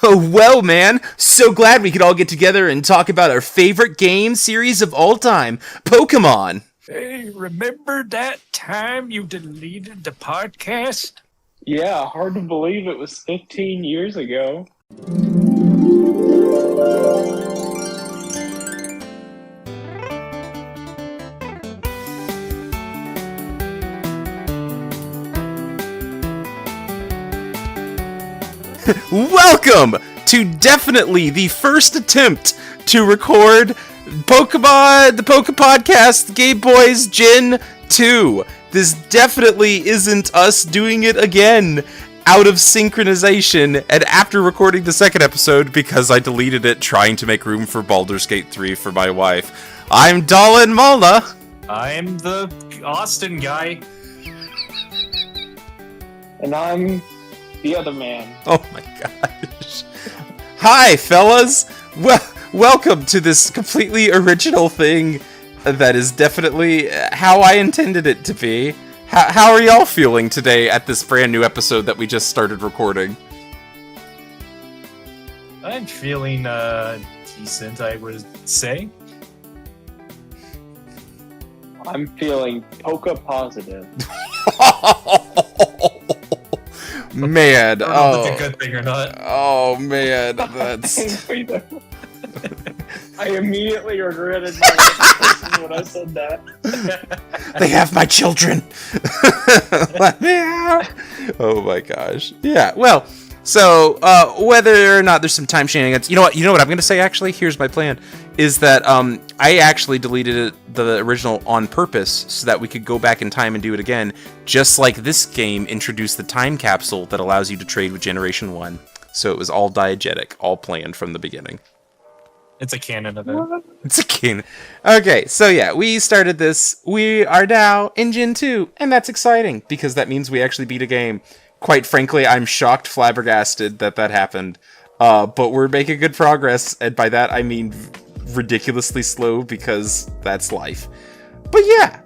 Oh, well, man, so glad we could all get together and talk about our favorite game series of all time, Pokémon. Hey, remember that time you deleted the podcast? Yeah, hard to believe it was 15 years ago. Welcome to definitely the first attempt to record Pokemon, the Pokepodcast Game Boys Gen 2. This definitely isn't us doing it again out of synchronization and after recording the second episode because I deleted it trying to make room for Baldur's Gate 3 for my wife. I'm Dalin Malna. I'm the Austin guy. And I'm the other man. Oh my gosh. Hi, fellas. Welcome to this completely original thing that is definitely how I intended it to be. How are y'all feeling today at this brand new episode that we just started recording? I'm feeling decent, I would say. I'm feeling Poke positive. Man, I don't know if that's a good thing or not. Oh man, that's. I immediately regretted my reputation when I said that. They have my children. Let me out. Oh my gosh. Yeah. Well. So whether or not there's some time shenanigans, you know what I'm gonna say. Actually, here's my plan: is that I actually deleted the original on purpose so that we could go back in time and do it again, just like this game introduced the time capsule that allows you to trade with Generation 1. So it was all diegetic, all planned from the beginning. It's a canon event. It's a canon. Okay, so yeah, we started this. We are now in Gen 2, and that's exciting because that means we actually beat a game. Quite frankly, I'm shocked, flabbergasted that happened. But we're making good progress, and by that I mean ridiculously slow because that's life. But yeah,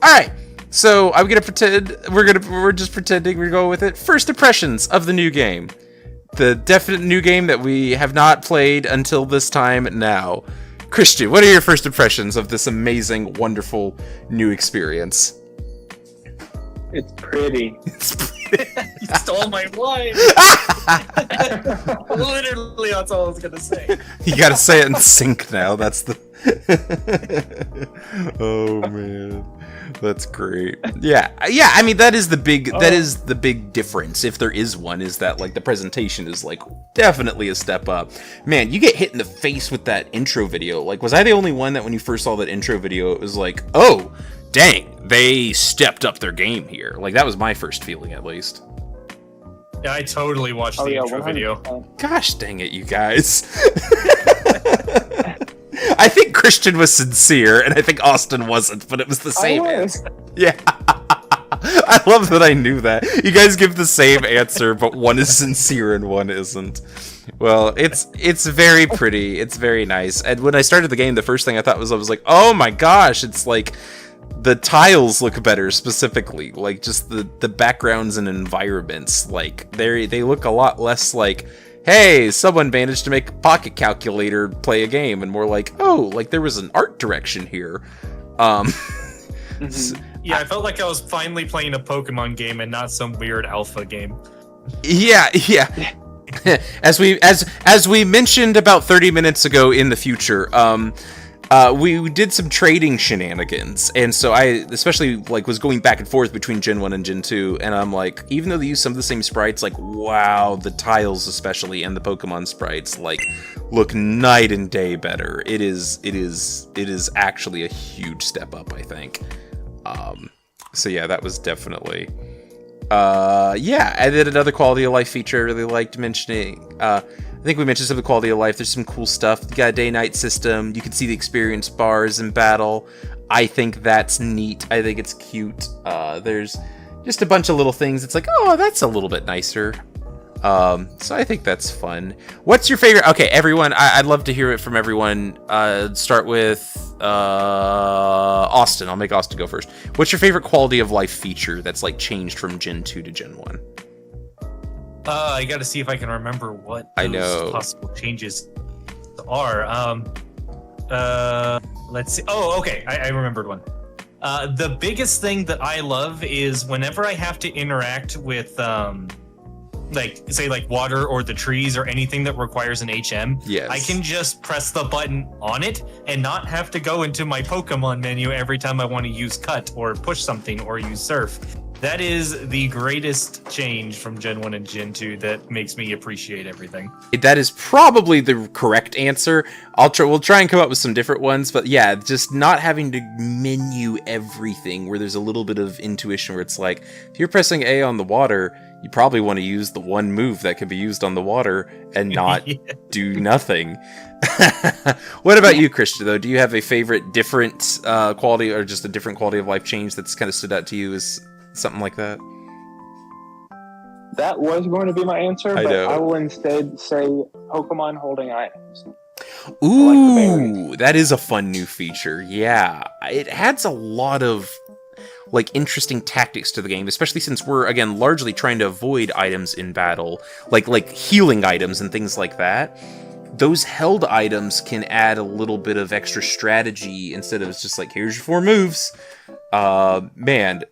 alright. So I'm gonna pretend we're just pretending we're going with it. First impressions of the new game. The definite new game that we have not played until this time now. Christian, what are your first impressions of this amazing, wonderful new experience? It's pretty. You stole my line. Literally, that's all I was gonna say. You gotta say it in sync now. That's the. Oh man, that's great. Yeah. I mean, that is the big. That is the big difference, if there is one. Is that like the presentation is like definitely a step up. Man, you get hit in the face with that intro video. Like, was I the only one that when you first saw that intro video, it was like, oh, dang, they stepped up their game here. Like, that was my first feeling, at least. Yeah, I totally watched the intro 100%. video. Gosh dang it, you guys. I think Christian was sincere, and I think Austin wasn't, but it was the same answer. Yeah. I love that I knew that. You guys give the same answer, but one is sincere and one isn't. Well, it's very pretty. It's very nice. And when I started the game, the first thing I thought was, I was like, oh my gosh, it's like the tiles look better specifically. Like, just the backgrounds and environments, like they look a lot less like, hey, someone managed to make a pocket calculator play a game, and more like, oh, like there was an art direction here. Yeah, I felt like I was finally playing a Pokemon game and not some weird alpha game. Yeah. As we mentioned about 30 minutes ago in the future, we did some trading shenanigans, and so I especially like was going back and forth between Gen 1 and Gen 2, and I'm like, even though they use some of the same sprites, like, wow, the tiles especially and the Pokemon sprites like look night and day better. It is actually a huge step up, I think. So yeah, that was definitely yeah. And then another quality of life feature I really liked mentioning, I think we mentioned some of the quality of life. There's some cool stuff. You got a day-night system. You can see the experience bars in battle. I think that's neat. I think it's cute. There's just a bunch of little things. It's like, oh, that's a little bit nicer. So I think that's fun. What's your favorite? Okay, everyone, I'd love to hear it from everyone. Start with Austin. I'll make Austin go first. What's your favorite quality of life feature that's like changed from Gen 2 to Gen 1? I got to see if I can remember what I those know. possible changes are. Let's see. Oh, okay. I remembered one. The biggest thing that I love is whenever I have to interact with, like water or the trees or anything that requires an HM, Yes. I can just press the button on it and not have to go into my Pokemon menu every time I want to use Cut or push something or use Surf. That is the greatest change from Gen 1 and Gen 2 that makes me appreciate everything. That is probably the correct answer. We'll try and come up with some different ones, but yeah, just not having to menu everything where there's a little bit of intuition where it's like, if you're pressing A on the water, you probably want to use the one move that can be used on the water and not Yeah. do nothing. What about you, Christian, though? Do you have a favorite different quality or just a different quality of life change that's kind of stood out to you as something like that? That was going to be my answer, I but know. I will instead say Pokemon holding items. Ooh, that is a fun new feature. Yeah, it adds a lot of like interesting tactics to the game, especially since we're again largely trying to avoid items in battle, like healing items and things like that. Those held items can add a little bit of extra strategy instead of just like, here's your 4 moves. Man,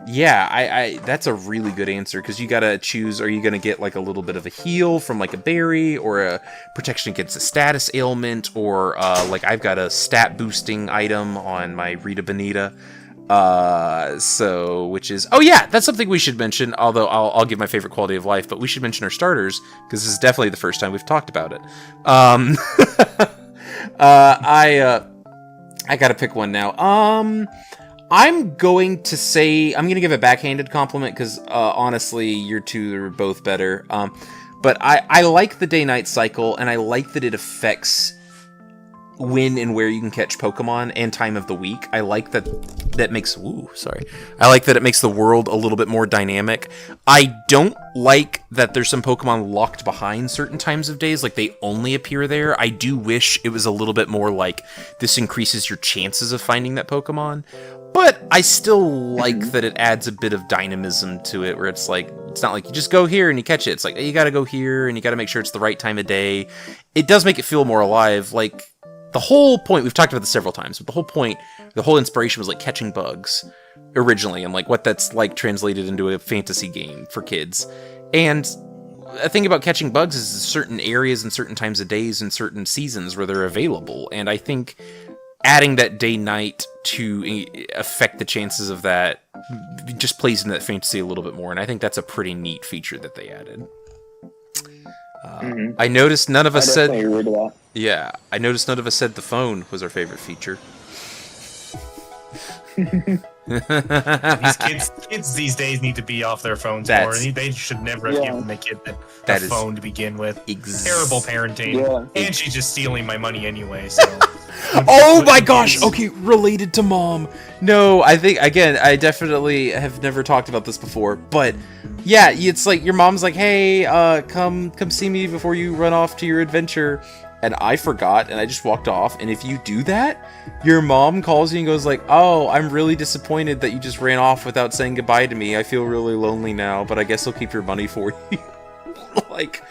yeah, I that's a really good answer, because you gotta choose, are you gonna get like a little bit of a heal from like a berry, or a protection against a status ailment, or like I've got a stat boosting item on my Rita Bonita. Which is, oh yeah, that's something we should mention, although I'll give my favorite quality of life, but we should mention our starters, because this is definitely the first time we've talked about it. I gotta pick one now. I'm going to say, I'm gonna give a backhanded compliment, because honestly, your two are both better. But I like the day-night cycle, and I like that it affects when and where you can catch Pokemon and time of the week. I like that makes I like that it makes the world a little bit more dynamic. I don't like that there's some Pokemon locked behind certain times of days, like they only appear there. I do wish it was a little bit more like this increases your chances of finding that Pokemon. But I still like that it adds a bit of dynamism to it, where it's like, it's not like you just go here and you catch it. It's like, you gotta go here and you gotta make sure it's the right time of day. It does make it feel more alive. Like, the whole point, we've talked about this several times, but the whole inspiration was like catching bugs originally, and like what that's like translated into a fantasy game for kids. And a thing about catching bugs is certain areas and certain times of days and certain seasons where they're available. And I think adding that day-night to affect the chances of that just plays into that fantasy a little bit more. And I think that's a pretty neat feature that they added. I noticed none of us said. Agree to that. Yeah, I noticed none of us said the phone was our favorite feature. These kids these days need to be off their phones more. They should never have given the kid a phone to begin with. Terrible parenting. Yeah. And she's just stealing my money anyway, so. Oh my gosh! Okay, related to mom. No, I think, again, I definitely have never talked about this before, but yeah, it's like your mom's like, hey, come see me before you run off to your adventure. And I forgot, and I just walked off. And if you do that, your mom calls you and goes like, oh, I'm really disappointed that you just ran off without saying goodbye to me. I feel really lonely now, but I guess I'll keep your money for you. Like,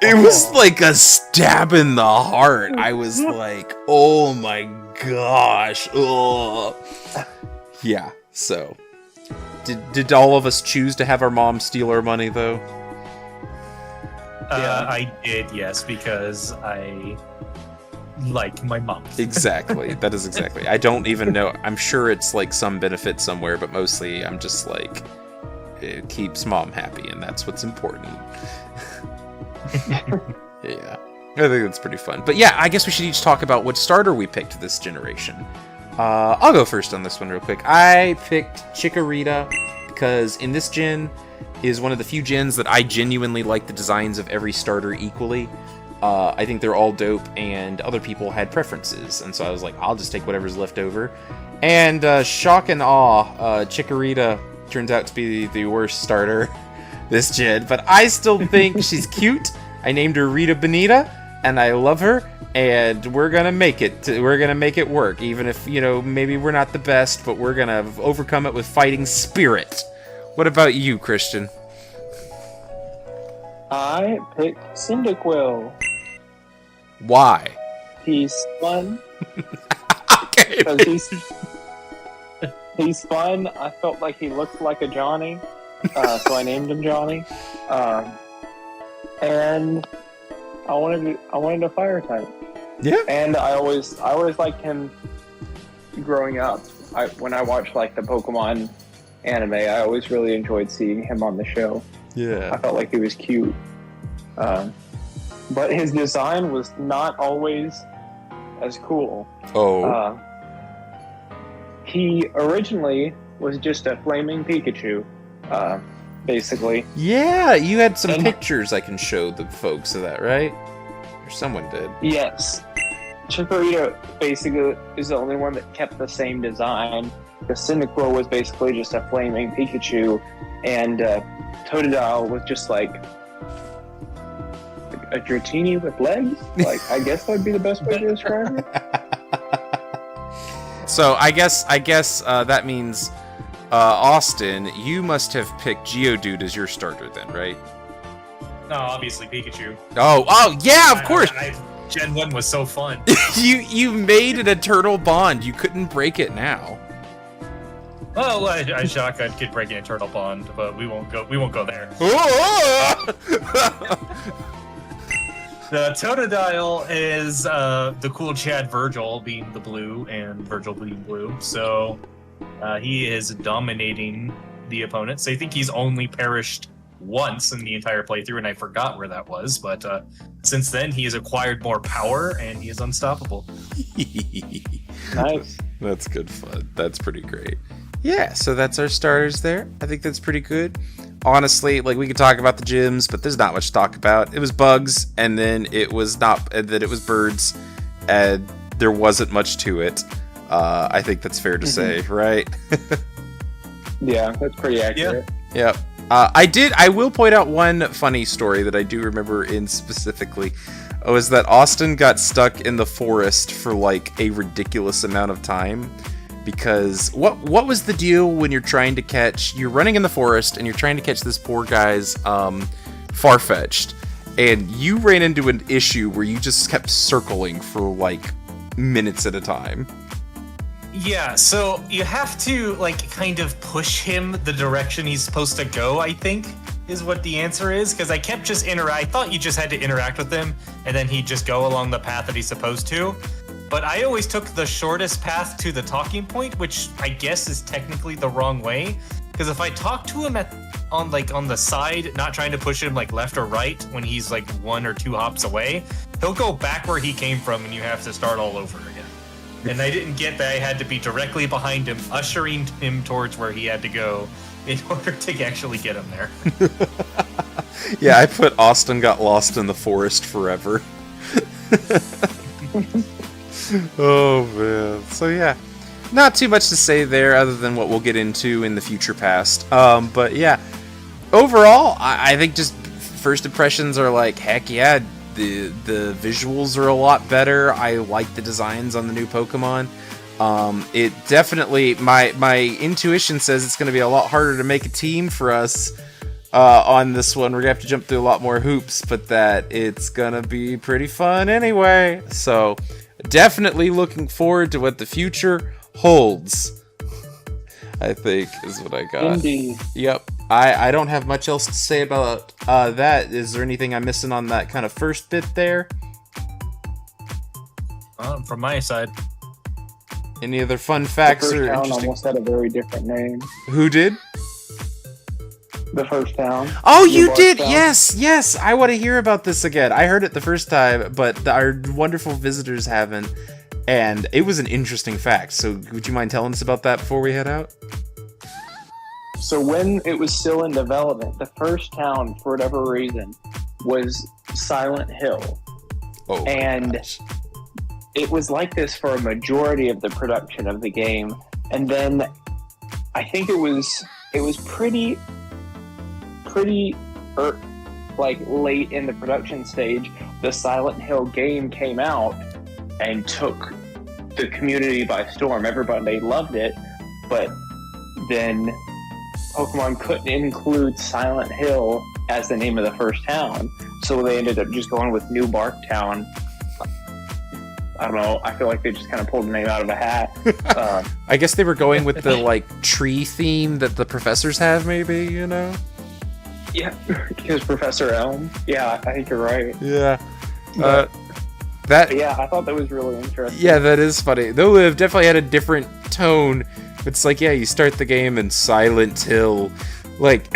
it was like a stab in the heart. I was like, oh my gosh. Ugh. Yeah, so. Did all of us choose to have our mom steal our money, though? I did, yes, because I like my mom. Exactly. That is exactly. I don't even know. I'm sure it's like some benefit somewhere, but mostly I'm just like, it keeps mom happy, and that's what's important. Yeah. I think that's pretty fun. But yeah, I guess we should each talk about what starter we picked this generation. I'll go first on this one real quick. I picked Chikorita because in this gen is one of the few gens that I genuinely like the designs of every starter equally. I think they're all dope, and other people had preferences, and so I was like, I'll just take whatever's left over. And shock and awe, Chikorita turns out to be the worst starter this gen, but I still think she's cute. I named her Rita Bonita, and I love her, and we're gonna make it. We're gonna make it work, even if, you know, maybe we're not the best, but we're gonna overcome it with fighting spirit. What about you, Christian? I picked Cyndaquil. Why? He's fun. Okay. Because he's fun. I felt like he looked like a Johnny, so I named him Johnny. And I wanted a fire type. Yeah. And I always liked him growing up. When I watched like the Pokemon anime, I always really enjoyed seeing him on the show. Yeah. I felt like he was cute. But his design was not always as cool. Oh. He originally was just a flaming Pikachu, basically. Yeah, you had some And- pictures I can show the folks of that, right? Or someone did. Yes. Chikorita basically is the only one that kept the same design. The Cyndaquil was basically just a flaming Pikachu, and Totodile was just like a Dratini with legs. Like, I guess that would be the best way to describe it. So I guess that means Austin, you must have picked Geodude as your starter then, right? No, obviously Pikachu. Oh yeah, of course. Gen 1 was so fun. you made an eternal bond. You couldn't break it now. Well, I shotgun could break an eternal bond, but we won't go there. The Totodile is the cool Chad Virgil being the blue and Virgil being blue, so he is dominating the opponent. So I think he's only perished once in the entire playthrough, and I forgot where that was, but since then he has acquired more power and he is unstoppable. Nice. That's good fun. That's pretty great. Yeah, so that's our starters there. I think that's pretty good. Honestly, like, we could talk about the gyms, but there's not much to talk about. It was bugs, and then it was birds, and there wasn't much to it. I think that's fair to say, right? Yeah, that's pretty accurate. Yep. I will point out one funny story that I do remember in specifically. Was that Austin got stuck in the forest for like a ridiculous amount of time. Because what was the deal when you're running in the forest and you're trying to catch this poor guy's Farfetch'd, and you ran into an issue where you just kept circling for like minutes at a time. Yeah, so you have to like kind of push him the direction he's supposed to go, I think, is what the answer is. Because I kept just I thought you just had to interact with him and then he'd just go along the path that he's supposed to. But I always took the shortest path to the talking point, which I guess is technically the wrong way. Because if I talk to him on the side, not trying to push him like left or right when he's like 1 or 2 hops away, he'll go back where he came from and you have to start all over again. And I didn't get that I had to be directly behind him, ushering him towards where he had to go in order to actually get him there. Yeah, I put Austin got lost in the forest forever. Oh man. So yeah, not too much to say there other than what we'll get into in the future past. But yeah, overall, I think just first impressions are like, heck yeah, the visuals are a lot better. I like the designs on the new Pokemon. It definitely, my intuition says it's going to be a lot harder to make a team for us on this one. We're going to have to jump through a lot more hoops, but that it's going to be pretty fun anyway. So definitely looking forward to what the future holds, I think, is what I got. Indeed. Yep. I don't have much else to say about that. Is there anything I'm missing on that kind of first bit there? From my side. Any other fun The facts first or town interesting? almost had a very different name. Who did? The first town. Oh, you Newbark did! town. Yes! I want to hear about this again. I heard it the first time, but our wonderful visitors haven't. And it was an interesting fact. So would you mind telling us about that before we head out? So when it was still in development, the first town, for whatever reason, was Silent Hill. Oh, my And gosh. It was like this for a majority of the production of the game. And then I think it was pretty like late in the production stage, the Silent Hill game came out and took the community by storm. Everybody loved it, but then Pokemon couldn't include Silent Hill as the name of the first town. So they ended up just going with New Bark Town. I don't know. I feel like they just kind of pulled the name out of a hat. I guess they were going with the like tree theme that the professors have, maybe, you know? Yeah, because Professor Elm. Yeah, I think you're right. Yeah. But, That. yeah, I thought that was really interesting. Yeah, that is funny. Though they've definitely had a different tone. It's like, yeah, you start the game in Silent Hill, like,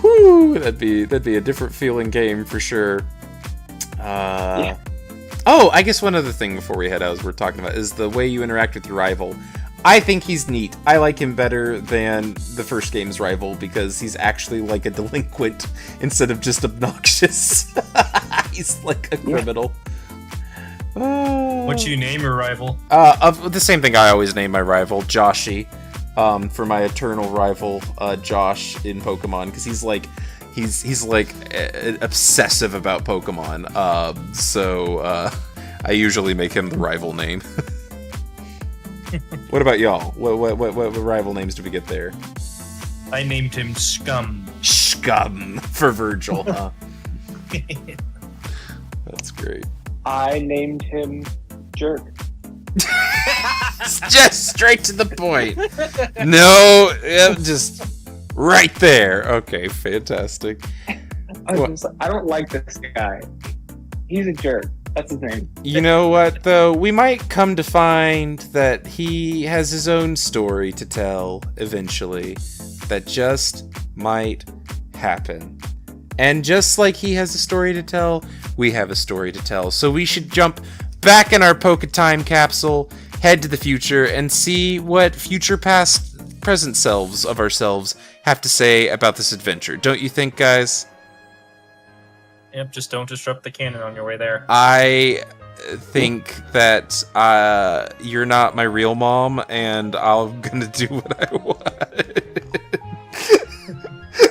whoo, that'd be a different feeling game for sure. Yeah. Oh, I guess one other thing before we head out, as we're talking about, is the way you interact with your rival. I think he's neat. I like him better than the first game's rival because he's actually like a delinquent instead of just obnoxious. He's like a criminal. What you name your rival? Of the same thing I always name my rival, Joshi, for my eternal rival, Josh in Pokemon, because he's like obsessive about Pokemon. So I usually make him the rival name. What about y'all? What rival names do we get there? I named him Scum. Scum for Virgil, huh? That's great. I named him Jerk. Just straight to the point. No, just right there. Okay, fantastic. I don't like this guy. He's a jerk. That's his name. You know what, though? We might come to find that he has his own story to tell eventually. That just might happen. And just like he has a story to tell, we have a story to tell. So we should jump back in our Poke Time capsule, head to the future, and see what future past present selves of ourselves have to say about this adventure. Don't you think, guys? Yep, just don't disrupt the cannon on your way there. I think that you're not my real mom, and I'm gonna do what I want.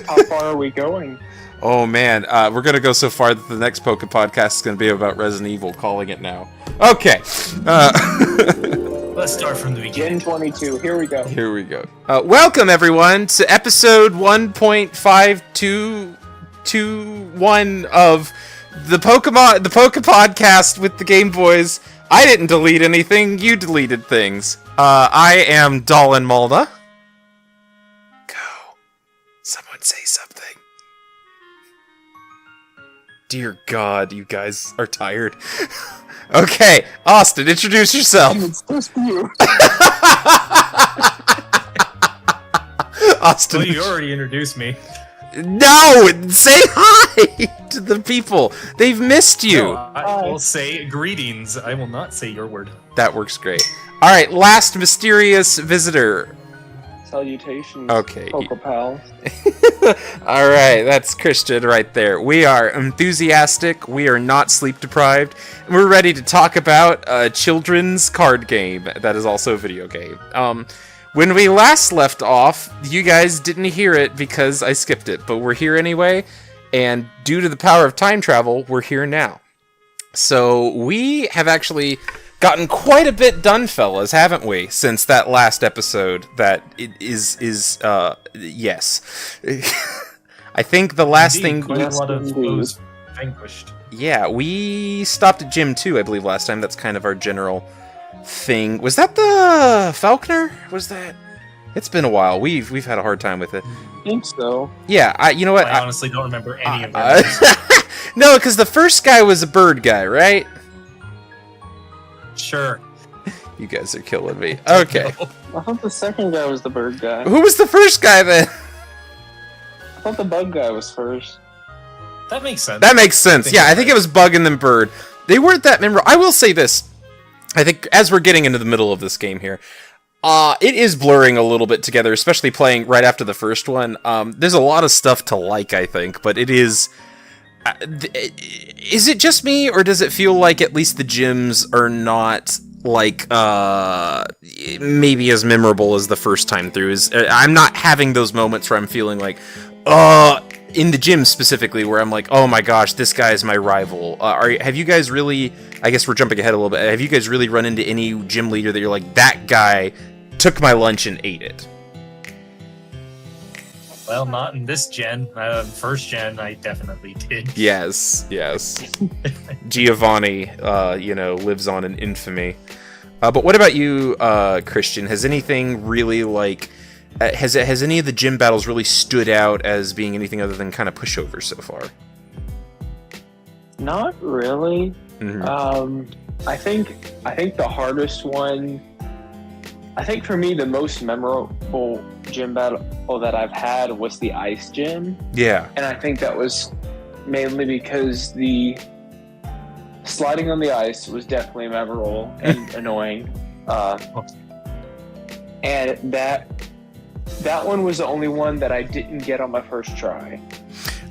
How far are we going? Oh man, we're gonna go so far that the next Poke Podcast is gonna be about Resident Evil, calling it now. Okay. Let's start from the beginning. Gen 22, here we go. Here we go. Welcome everyone to episode 1.5221 of the Poke Podcast with the Game Boys. I didn't delete anything, you deleted things. I am Dolan Malda. Go. Someone say something. Dear God, you guys are tired. Okay, Austin, introduce yourself. It's just you. Austin. Well, you already introduced me. No! Say hi to the people. They've missed you. No, I will say greetings. I will not say your word. That works great. All right, last mysterious visitor. Salutations, Okay. Pokepal. All right, that's Christian right there. We are enthusiastic. We are not sleep deprived. And we're ready to talk about a children's card game that is also a video game. When we last left off, you guys didn't hear it because I skipped it, but we're here anyway. And due to the power of time travel, we're here now. So we have actually gotten quite a bit done, fellas, haven't we? Since that last episode, that it is yes. I think the last Indeed, thing. quite a lot of foes vanquished. Yeah, we stopped at Gym 2, I believe, last time. That's kind of our general thing. Was that the Falconer? Was that? It's been a while. We've had a hard time with it. I think so. Yeah, you know what? I honestly don't remember any of them. No, because the first guy was a bird guy, right? Sure. You guys are killing me. Okay. I thought the second guy was the bird guy. Who was the first guy then? I thought the bug guy was first. That makes sense. That makes sense. Yeah, I think it was Bug and then Bird. They weren't that memorable. I will say this. I think as we're getting into the middle of this game here, it is blurring a little bit together, especially playing right after the first one. There's a lot of stuff to like, I think, but it is... is it just me, or does it feel like at least the gyms are not like maybe as memorable as the first time through? I'm not having those moments where I'm feeling like, in the gym specifically, where I'm like, oh my gosh, this guy is my rival. Have you guys really, I guess we're jumping ahead a little bit, have you guys really run into any gym leader that you're like, that guy took my lunch and ate it? Well, not in this gen. First gen, I definitely did. Yes. Giovanni, lives on in infamy. But what about you, Christian? Has anything really has any of the gym battles really stood out as being anything other than kind of pushovers so far? Not really. Mm-hmm. I think the hardest one. I think for me the most memorable gym battle that I've had was the ice gym. Yeah. And I think that was mainly because the sliding on the ice was definitely memorable and annoying. And that one was the only one that I didn't get on my first try.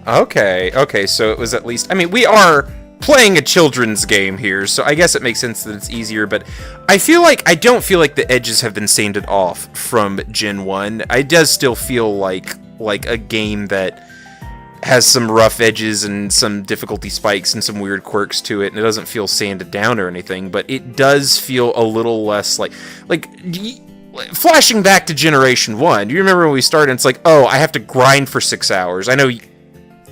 Okay, so it was at least... I mean, we are playing a children's game here, so I guess it makes sense that it's easier, but I don't feel like the edges have been sanded off from Gen 1. It does still feel like a game that has some rough edges and some difficulty spikes and some weird quirks to it, and it doesn't feel sanded down or anything, but it does feel a little less flashing back to Generation 1. Do you remember when we started, it's like, oh, I have to grind for 6 hours. I know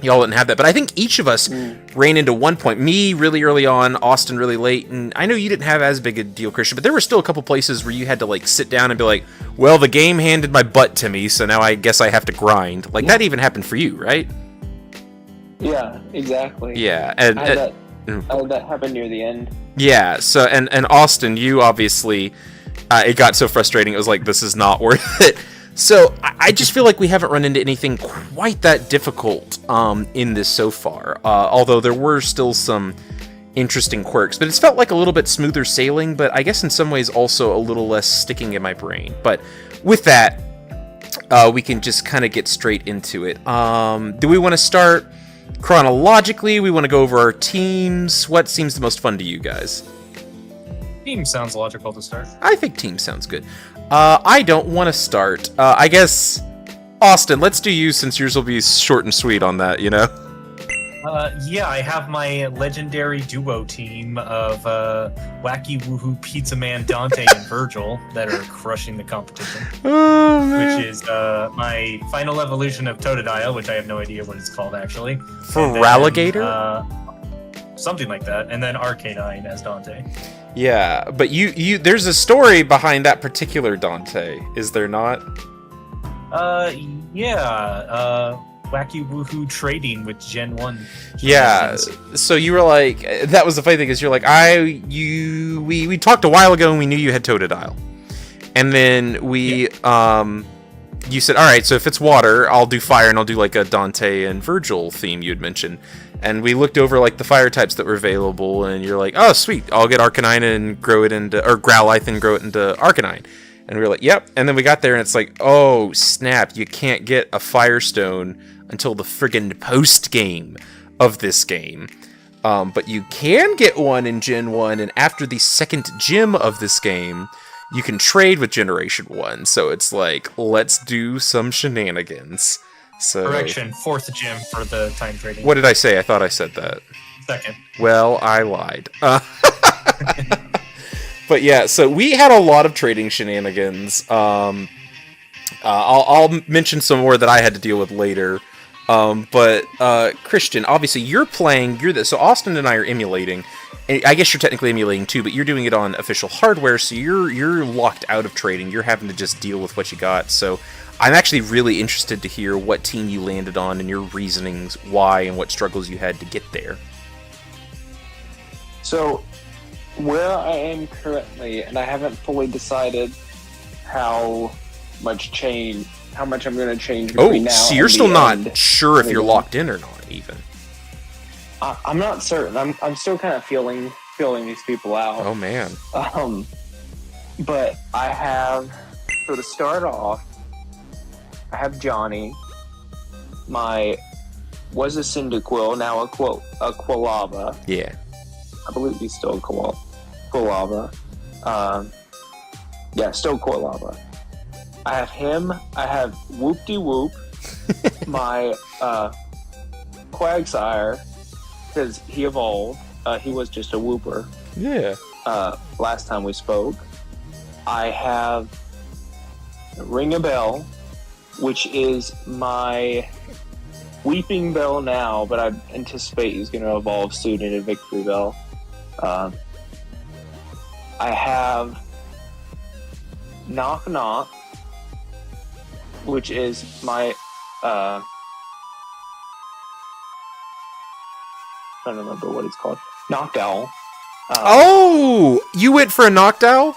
y'all didn't have that, but I think each of us ran into one point. Me really early on, Austin really late, and I know you didn't have as big a deal, Christian, but there were still a couple places where you had to sit down and be like, well, the game handed my butt to me, so now I guess I have to grind. That even happened for you, right? Yeah, exactly. Yeah, I had that happen near the end. Yeah, so, and Austin, you obviously, it got so frustrating, it was like, this is not worth it. So, I just feel like we haven't run into anything quite that difficult in this so far, although there were still some interesting quirks, but it's felt like a little bit smoother sailing, but I guess in some ways also a little less sticking in my brain. But with that, we can just kind of get straight into it. Do we want to start chronologically? We want to go over our teams. What seems the most fun to you guys? Team sounds logical to start. I think team sounds good. I don't want to start. I guess, Austin, let's do you since yours will be short and sweet on that, Yeah, I have my legendary duo team of Wacky Woohoo Pizza Man Dante and Virgil that are crushing the competition. Oh, man. Which is my final evolution of Totodile, which I have no idea what it's called actually. Feraligatr? Something like that, and then Arcanine as Dante. Yeah, but you there's a story behind that particular Dante, is there not? Wacky Woohoo trading with Gen 1. Yeah, so you were like, that was the funny thing, is you're like, we talked a while ago and we knew you had Totodile. And then you said, alright, so if it's water, I'll do fire and I'll do a Dante and Virgil theme you had mentioned. And we looked over the fire types that were available, and you're like, oh sweet, I'll get Arcanine and grow it into, or Growlithe and grow it into Arcanine. And we were like, yep. And then we got there and it's like, oh snap, you can't get a Firestone until the friggin' post game of this game. But you can get one in Gen 1, and after the second gym of this game, you can trade with Generation 1. So it's like, let's do some shenanigans. So, correction, fourth gym for the time trading. What did I say? I thought I said that. Second. Well, I lied. But yeah, so we had a lot of trading shenanigans. I'll mention some more that I had to deal with later. But Christian, obviously you're this. So Austin and I are emulating. I guess you're technically emulating too, but you're doing it on official hardware, so you're locked out of trading. You're having to just deal with what you got. So I'm actually really interested to hear what team you landed on and your reasonings why and what struggles you had to get there. So, where I am currently, and I haven't fully decided how much I'm going to change between now. So you're still not sure if you're locked in or not, even. I'm not certain. I'm still kind of feeling these people out. Oh man. But I have, so to start off, I have Johnny. Was a Cyndaquil, now a Quilava. Yeah. I believe he's still a Quilava. Still Quilava. I have him. I have Whoop-de-Whoop, my Quagsire, because he evolved. He was just a Whooper. Yeah. Last time we spoke. I have Ring a Bell, which is my Weeping Bell now, but I anticipate he's going to evolve soon into Victory Bell. I have Knock Knock, which is my trying to remember what it's called. Noctowl. Oh, you went for a Noctowl?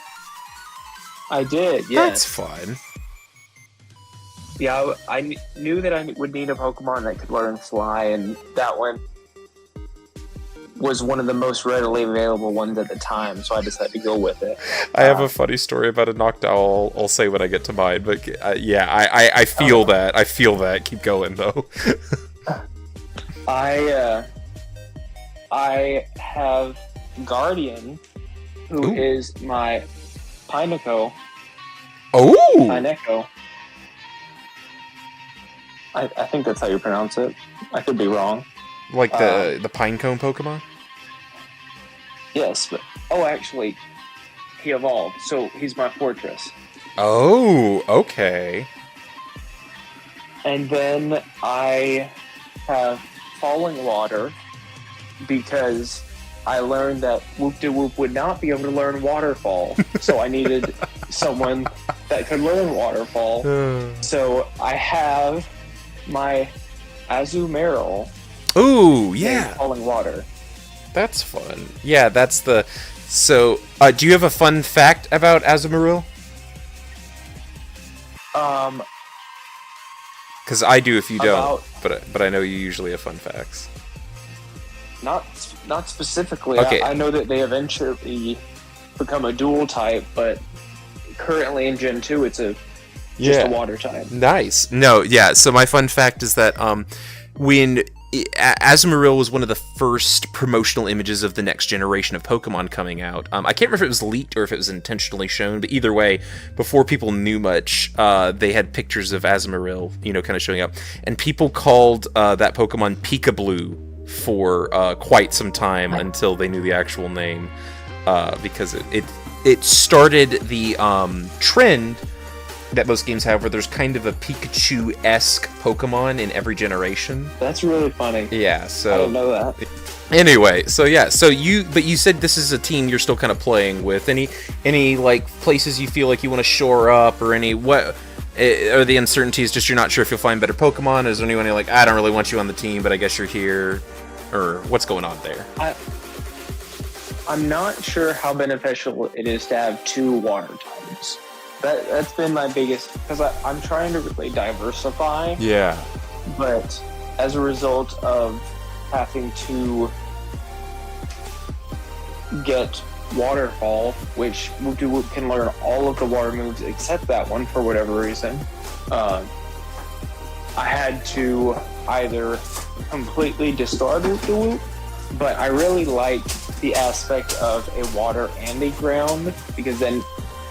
I did, yes. That's fun. Yeah, I knew that I would need a Pokemon that could learn Fly, and that one was one of the most readily available ones at the time, so I decided to go with it. I have a funny story about a Noctowl. I'll say when I get to mine, but yeah, I feel that. I feel that. Keep going, though. I have Guardian, who is my Pineco. Oh! Pineco. I think that's how you pronounce it. I could be wrong. Like the Pinecone Pokemon? Yes, but actually, he evolved, so he's my Fortress. Oh, okay. And then I have Falling Water, because I learned that Whoop-de-Whoop would not be able to learn Waterfall, so I needed someone that could learn Waterfall. So I have my Azumarill. Ooh, yeah. Falling Water. That's fun. Yeah, that's the... So, do you have a fun fact about Azumarill? Because I do if you don't, but I know you usually have fun facts. Not specifically. Okay. I know that they eventually become a dual type, but currently in Gen 2 it's just a water type. Nice. No, yeah, so my fun fact is that when Azumarill was one of the first promotional images of the next generation of Pokemon coming out. I can't remember if it was leaked or if it was intentionally shown, but either way, before people knew much, they had pictures of Azumarill, kind of showing up. And people called that Pokemon Pika-Blue for quite some time until they knew the actual name, because it started the trend that most games have, where there's kind of a Pikachu-esque Pokemon in every generation. That's really funny. Yeah, so I didn't know that. Anyway, so yeah, but you said this is a team you're still kind of playing with. Any like places you feel like you want to shore up, or what are the uncertainties? Just you're not sure if you'll find better Pokemon? Is there anyone you're like, I don't really want you on the team, but I guess you're here, or what's going on there? I'm not sure how beneficial it is to have two water types. That's been my biggest, because I'm trying to really diversify. Yeah. But as a result of having to get Waterfall, which Whoop-de-Whoop can learn all of the water moves except that one for whatever reason, I had to either completely discard Whoop-de-Whoop, but I really like the aspect of a water and a ground, because then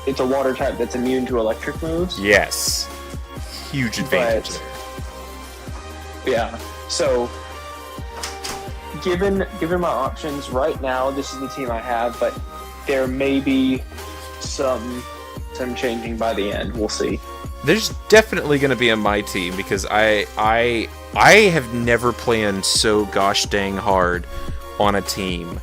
it's a water type that's immune to electric moves. Yes. Huge advantage there. Yeah. So, given my options right now, this is the team I have, but there may be some changing by the end. We'll see. There's definitely going to be on my team, because I have never planned so gosh dang hard on a team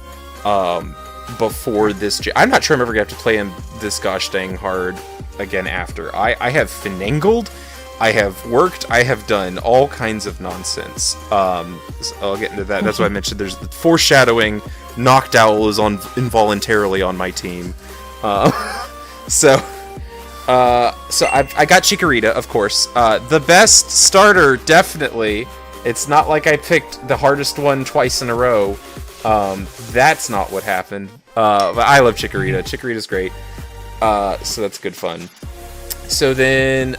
before this. I'm not sure I'm ever going to have to play him this gosh dang hard again after. I have finangled, I have worked, I have done all kinds of nonsense. So I'll get into that. That's why I mentioned there's the foreshadowing. Noctowl is involuntarily on my team. So I got Chikorita, of course. The best starter, definitely. It's not like I picked the hardest one twice in a row. That's not what happened. But I love Chikorita. Chikorita's great. So that's good fun. So then,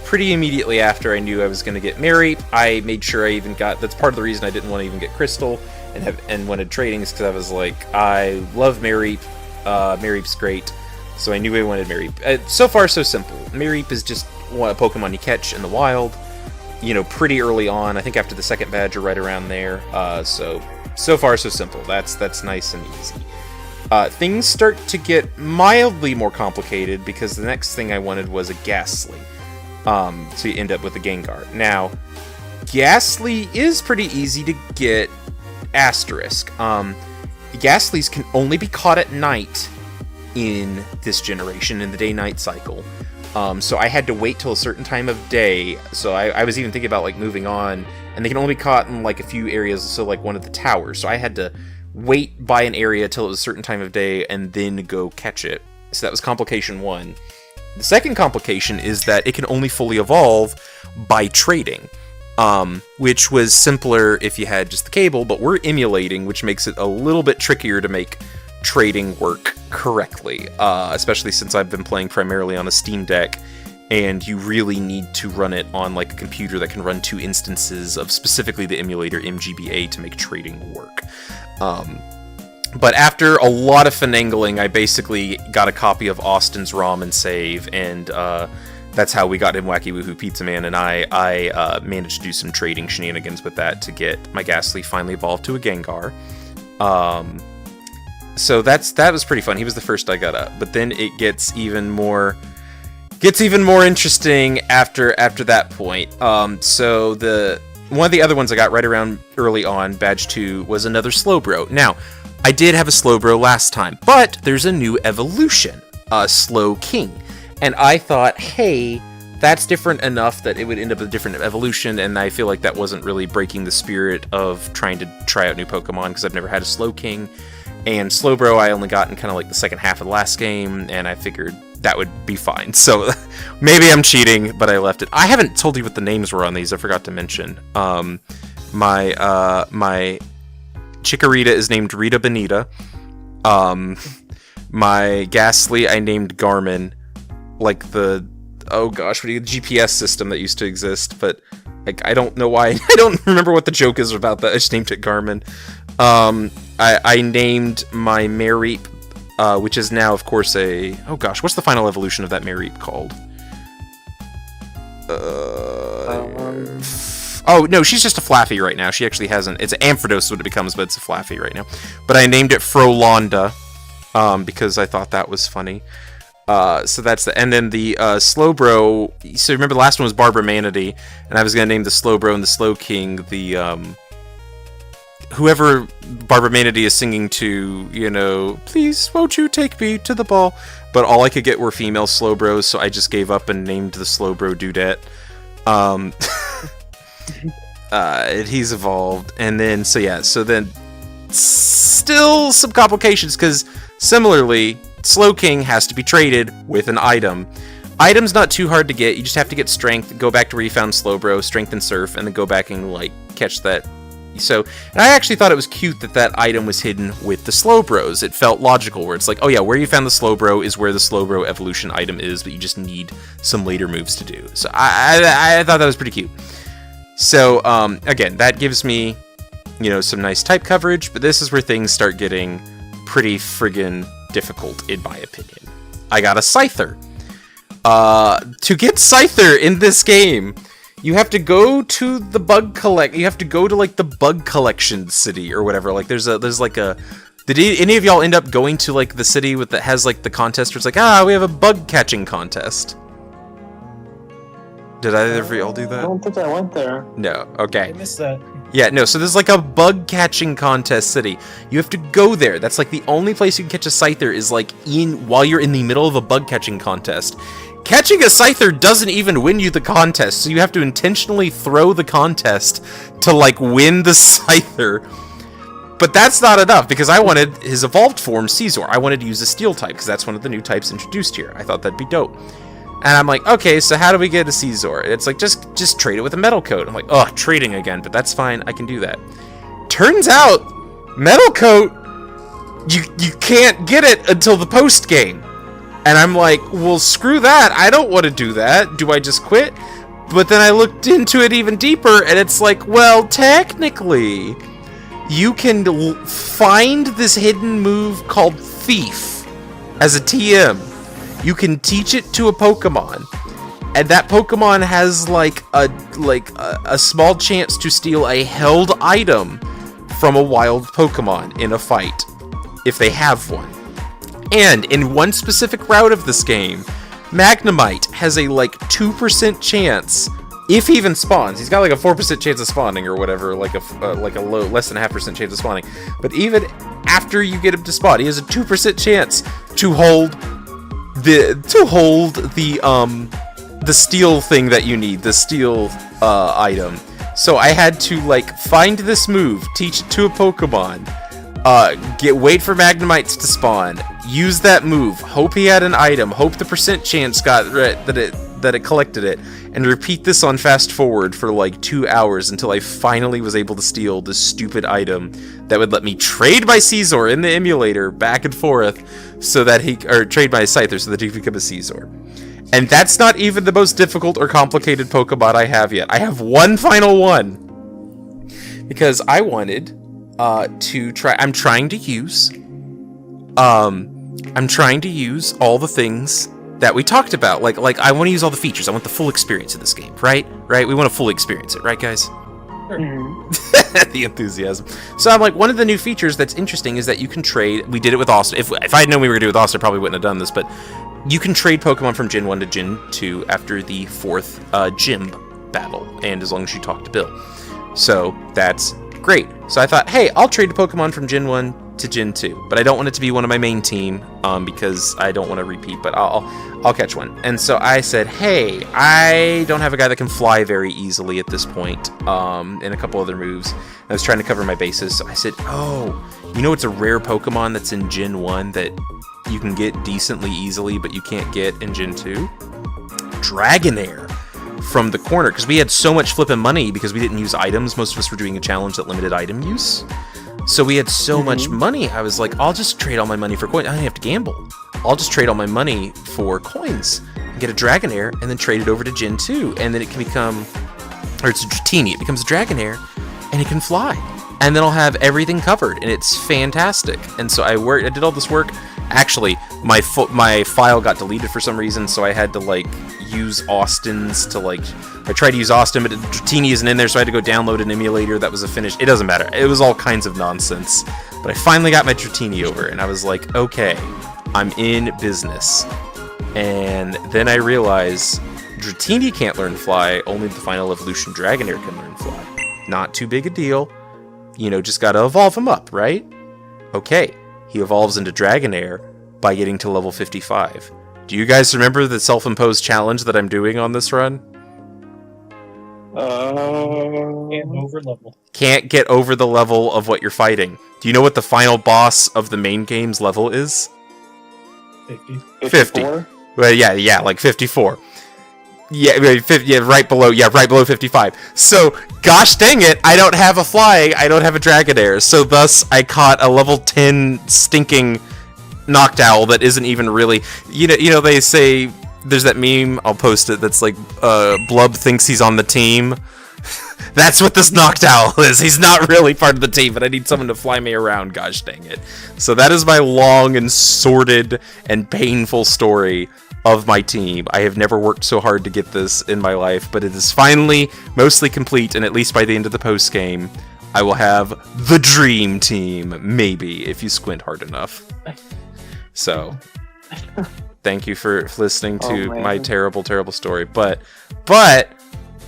pretty immediately after I knew I was going to get Mareep, I made sure I even got... That's part of the reason I didn't want to even get Crystal and wanted trading, is because I was like, I love Mareep. Mareep's great. So I knew I wanted Mareep. So far, so simple. Mareep is just a Pokemon you catch in the wild, pretty early on. I think after the second badge or right around there. So far, so simple. That's nice and easy. Things start to get mildly more complicated, because the next thing I wanted was a Ghastly. So you end up with a Gengar. Now, Ghastly is pretty easy to get asterisk. Ghastlies can only be caught at night in this generation, in the day-night cycle. So I had to wait till a certain time of day. So I was even thinking about like moving on, and they can only be caught in like a few areas, so like one of the towers. So I had to wait by an area till it was a certain time of day and then go catch it. So that was complication 1. The second complication is that it can only fully evolve by trading, which was simpler if you had just the cable, but we're emulating, which makes it a little bit trickier to make trading work correctly, especially since I've been playing primarily on a Steam Deck, and you really need to run it on like a computer that can run 2 instances of specifically the emulator MGBA to make trading work. But after a lot of finagling, I basically got a copy of Austin's ROM and save, and that's how we got him Wacky Woohoo Pizza Man, and I managed to do some trading shenanigans with that to get my Ghastly finally evolved to a Gengar. So that was pretty fun. He was the first I got up, but then it gets even more interesting after that point. So one of the other ones I got right around early on, Badge 2, was another Slowbro. Now, I did have a Slowbro last time, but there's a new evolution, Slow King. And I thought, hey, that's different enough that it would end up with a different evolution, and I feel like that wasn't really breaking the spirit of trying to try out new Pokemon, because I've never had a Slow King. And Slowbro I only got in kind of like the second half of the last game, and I figured that would be fine. So maybe I'm cheating, but I left it. I haven't told you what the names were on these. I forgot to mention. My Chikorita is named Rita Benita. My Ghastly I named Garmin, like the GPS system that used to exist, but like I don't know why. I don't remember what the joke is about that. I just named it Garmin. I named my Mareep, which is now, of course, what's the final evolution of that Mareep called? Oh, no, she's just a Flaffy right now. She actually hasn't... It's an Ampharos is what it becomes, but it's a Flaffy right now. But I named it Frolonda, because I thought that was funny. So that's the... And then the Slowbro... So remember the last one was Barbara Manatee, and I was going to name the Slowbro and the Slow King the... whoever Barbara Manatee is singing to, please, won't you take me to the ball? But all I could get were female Slowbros, so I just gave up and named the Slowbro Dudette. He's evolved, and then, so then still some complications, because similarly, Slow King has to be traded with an item. Item's not too hard to get, you just have to get Strength, go back to where you found Slowbro, Strength and Surf, and then go back and, catch that. So, and I actually thought it was cute that item was hidden with the Slowbros. It felt logical, where it's like, oh yeah, where you found the Slowbro is where the Slowbro evolution item is, but you just need some later moves to do. So I thought that was pretty cute. So, again, that gives me, some nice type coverage, but this is where things start getting pretty friggin' difficult, in my opinion. I got a Scyther. To get Scyther in this game, you have to go to the you have to go to the bug collection city or whatever. There's did any of y'all end up going to the city that has the contest where it's we have a bug catching contest? Did either of y'all do that? I don't think I went there. No. Okay. I missed that. Yeah, no, so there's a bug catching contest city. You have to go there. That's the only place you can catch a Scyther is while you're in the middle of a bug catching contest. Catching a Scyther doesn't even win you the contest, so you have to intentionally throw the contest to win the Scyther. But that's not enough, because I wanted his evolved form, Caesar. I wanted to use a Steel type, because that's one of the new types introduced here. I thought that'd be dope. And I'm like, okay, so how do we get a Caesar? It's just trade it with a Metal Coat. I'm like, oh, trading again, but that's fine, I can do that. Turns out, Metal Coat, you can't get it until the post game. And I'm like, well, screw that. I don't want to do that. Do I just quit? But then I looked into it even deeper, and it's well, technically, you can find this hidden move called Thief as a TM. You can teach it to a Pokemon, and that Pokemon has a small chance to steal a held item from a wild Pokemon in a fight, if they have one. And in one specific route of this game, Magnemite has a like 2% chance, if he even spawns. He's got like a 4% chance of spawning or whatever, like a low, less than a 0.5% chance of spawning. But even after you get him to spawn, he has a 2% chance to hold the steel thing that you need, the steel item. So I had to like find this move, teach it to a Pokemon, wait for Magnemites to spawn, use that move, hope he had an item, hope the percent chance got that it collected it, and repeat this on fast forward for like 2 hours until I finally was able to steal this stupid item that would let me trade my Caesar in the emulator back and forth trade my Scyther so that he could become a Caesar. And that's not even the most difficult or complicated Pokemon I have yet. I have one final one. Because I wanted to try... I'm trying to use all the things that we talked about. Like I want to use all the features. I want the full experience of this game, right? Right? We want to fully experience it, right, guys? Mm-hmm. The enthusiasm. So I'm like, one of the new features that's interesting is that you can trade... We did it with Austin. If I had known we were going to do it with Austin, I probably wouldn't have done this, but... You can trade Pokemon from Gen 1 to Gen 2 after the 4th gym battle, and as long as you talk to Bill. So, that's great. So I thought, hey, I'll trade a Pokemon from Gen 1 to Gen 2, but I don't want it to be one of my main team, because I don't want to repeat, but I'll catch one. And so I said, hey, I don't have a guy that can fly very easily at this point, and a couple other moves. I was trying to cover my bases, so I said, oh, you know it's a rare Pokemon that's in Gen 1 that you can get decently easily, but you can't get in Gen 2? Dragonair from the corner, because we had so much flipping money because we didn't use items. Most of us were doing a challenge that limited item use. So we had so much money, I was like, I'll just trade all my money for coins. I don't have to gamble. I'll just trade all my money for coins and get a Dragonair and then trade it over to Gen 2. And then it can become, or it's a Dratini, it becomes a Dragonair and it can fly. And then I'll have everything covered and it's fantastic. And so I did all this work. Actually, my file got deleted for some reason, so I had to like use Austin's to like... I tried to use Austin, but Dratini isn't in there, so I had to go download an emulator that was a finished... It doesn't matter. It was all kinds of nonsense. But I finally got my Dratini over, and I was like, okay, I'm in business. And then I realized Dratini can't learn fly, only the final evolution Dragonair can learn fly. Not too big a deal. You know, just gotta evolve him up, right? Okay. He evolves into Dragonair by getting to level 55. Do you guys remember the self-imposed challenge that I'm doing on this run? Can't get over the level of what you're fighting. Do you know what the final boss of the main game's level is? 50. Well, yeah, like 54. Right below 55. So, gosh dang it, I don't have a flying, I don't have a Dragonair, so thus I caught a level 10 stinking Noctowl that isn't even really... You know, they say, there's that meme, I'll post it, that's like, Blub thinks he's on the team. That's what this Noctowl is. He's not really part of the team, but I need someone to fly me around, gosh dang it. So that is my long and sordid and painful story of my team. I have never worked so hard to get this in my life, but it is finally mostly complete, and at least by the end of the post game, I will have the dream team, maybe, if you squint hard enough. So, thank you for listening to my terrible, terrible story. But,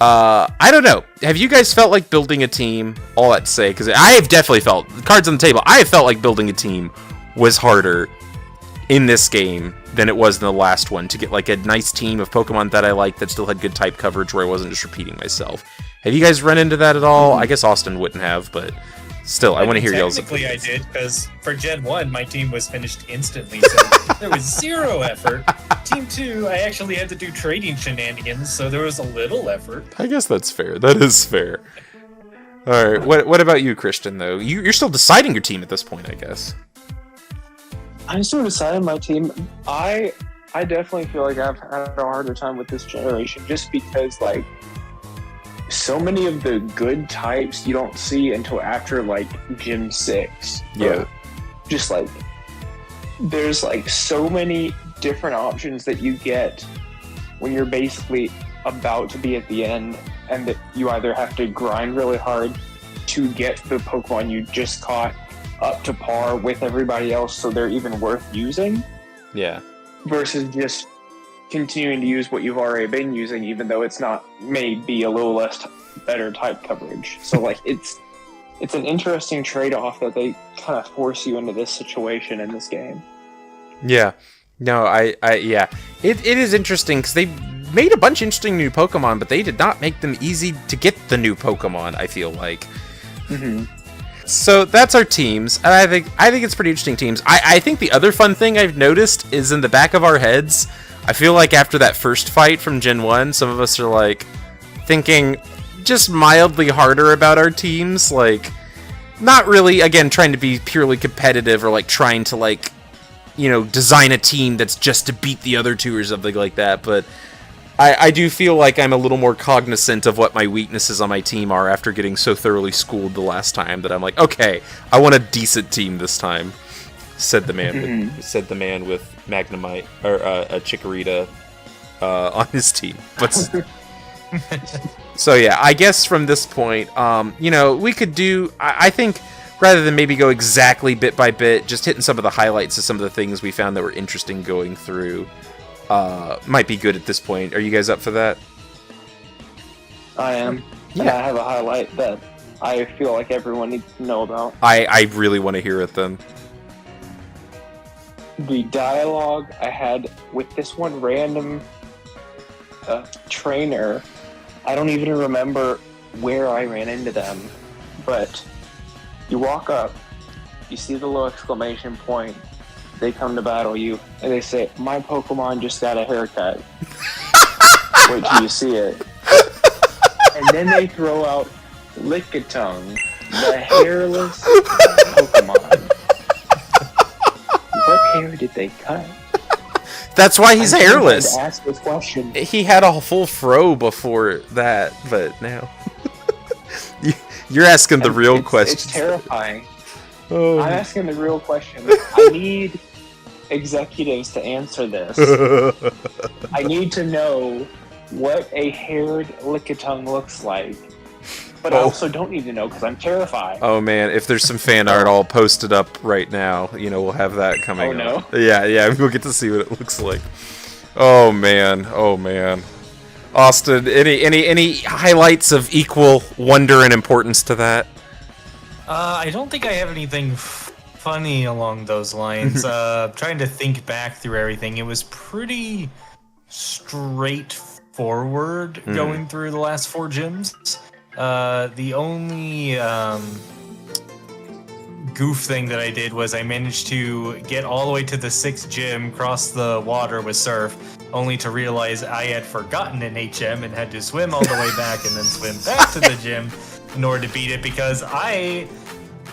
I don't know. Have you guys felt like building a team? All that to say, because I have definitely felt, cards on the table, I have felt like building a team was harder in this game than it was in the last one, to get like a nice team of Pokemon that I liked that still had good type coverage where I wasn't just repeating myself. Have you guys run into that at all? I guess Austin wouldn't have, but still, I want to hear y'all's opinions. Technically I did, because for Gen 1, my team was finished instantly, so there was zero effort. Team 2, I actually had to do trading shenanigans, so there was a little effort. I guess that's fair. That is fair. Alright, what about you, Christian, though? You're still deciding your team at this point, I guess. I'm still deciding my team. I definitely feel like I've had a harder time with this generation, just because, like, so many of the good types you don't see until after, like, Gen 6. Yeah. Just, like, there's, like, so many different options that you get when you're basically about to be at the end, and that you either have to grind really hard to get the Pokemon you just caught up to par with everybody else so they're even worth using. Yeah. Versus just continuing to use what you've already been using, even though it's not maybe a little less better type coverage. So like it's an interesting trade-off that they kind of force you into this situation in this game. Yeah. No, yeah. It is interesting because they made a bunch of interesting new Pokemon, but they did not make them easy to get the new Pokemon, I feel like. Mm-hmm. So that's our teams. And I think it's pretty interesting teams. I think the other fun thing I've noticed is in the back of our heads, I feel like after that first fight from Gen 1, some of us are like thinking just mildly harder about our teams, like not really, again, trying to be purely competitive or like trying to like, you know, design a team that's just to beat the other two or something like that, but I do feel like I'm a little more cognizant of what my weaknesses on my team are after getting so thoroughly schooled the last time that I'm like, okay, I want a decent team this time, said the man with Magnemite or a Chikorita on his team. But so yeah, I guess from this point, you know, we could do. I think rather than maybe go exactly bit by bit, just hitting some of the highlights of some of the things we found that were interesting going through. Might be good at this point. Are you guys up for that? I am. Yeah. And I have a highlight that I feel like everyone needs to know about. I really want to hear it then. The dialogue I had with this one random trainer. I don't even remember where I ran into them, but you walk up, you see the little exclamation point, they come to battle you, and they say, "My Pokemon just got a haircut." Wait till you see it. And then they throw out Lickitung, the hairless Pokemon. What hair did they cut? That's why he's hairless. To ask this question. He had a full fro before that, but now you're asking the real question. It's terrifying. Oh. I'm asking the real question. I need executives to answer this. I need to know what a haired Lickitung looks like. But I also don't need to know because I'm terrified. Oh man, if there's some fan art, I'll post it up right now. You know, we'll have that coming up. Yeah, we'll get to see what it looks like. Oh man. Austin, any highlights of equal wonder and importance to that? I don't think I have anything funny along those lines. Trying to think back through everything, it was pretty straightforward going through the last 4 gyms. The only goof thing that I did was I managed to get all the way to the 6th gym, cross the water with Surf, only to realize I had forgotten an HM and had to swim all the way back and then swim back to the gym in order to beat it, because I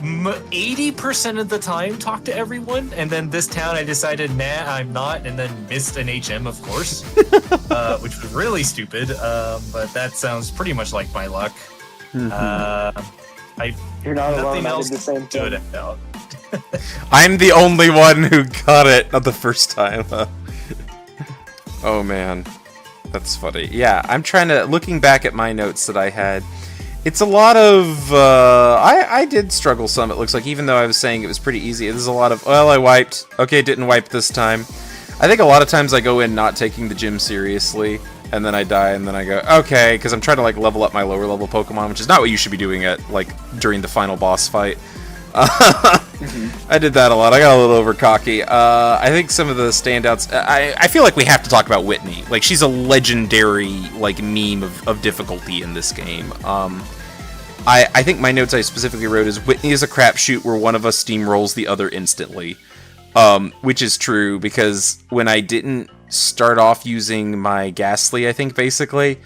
80% of the time talk to everyone, and then this town I decided, nah, I'm not, and then missed an HM, of course, which was really stupid, but that sounds pretty much like my luck. You're not alone. I Else did the same do thing. it out. I'm the only one who got it, not the first time. Oh man, that's funny. Yeah, I'm trying to, looking back at my notes that I had, it's a lot of, I did struggle some, it looks like, even though I was saying it was pretty easy. There's a lot of, well, I wiped. Okay, didn't wipe this time. I think a lot of times I go in not taking the gym seriously, and then I die, and then I go, okay, because I'm trying to, like, level up my lower level Pokemon, which is not what you should be doing at, like, during the final boss fight. I did that a lot. I got a little over cocky. I think some of the standouts, I feel like we have to talk about Whitney. Like, she's a legendary, like, meme of difficulty in this game. I think my notes I specifically wrote is, Whitney is a crapshoot where one of us steamrolls the other instantly. Which is true, because when I didn't start off using my Ghastly, I think, basically,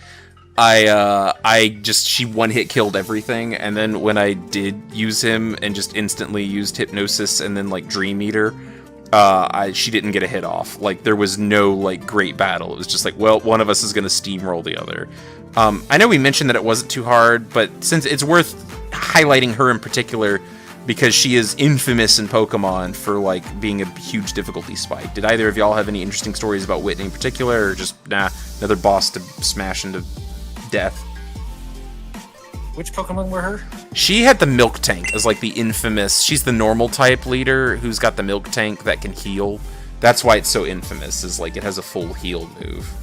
she one-hit killed everything, and then when I did use him and just instantly used Hypnosis and then, like, Dream Eater, she didn't get a hit off. Like, there was no, like, great battle. It was just like, well, one of us is gonna steamroll the other. I know we mentioned that it wasn't too hard, but since it's worth highlighting her in particular, because she is infamous in Pokemon for, like, being a huge difficulty spike. Did either of y'all have any interesting stories about Whitney in particular, or just, nah, another boss to smash into death? Which Pokemon were her? She had the Milk Tank as, like, the infamous... She's the normal type leader who's got the Milk Tank that can heal. That's why it's so infamous, is like it has a full heal move.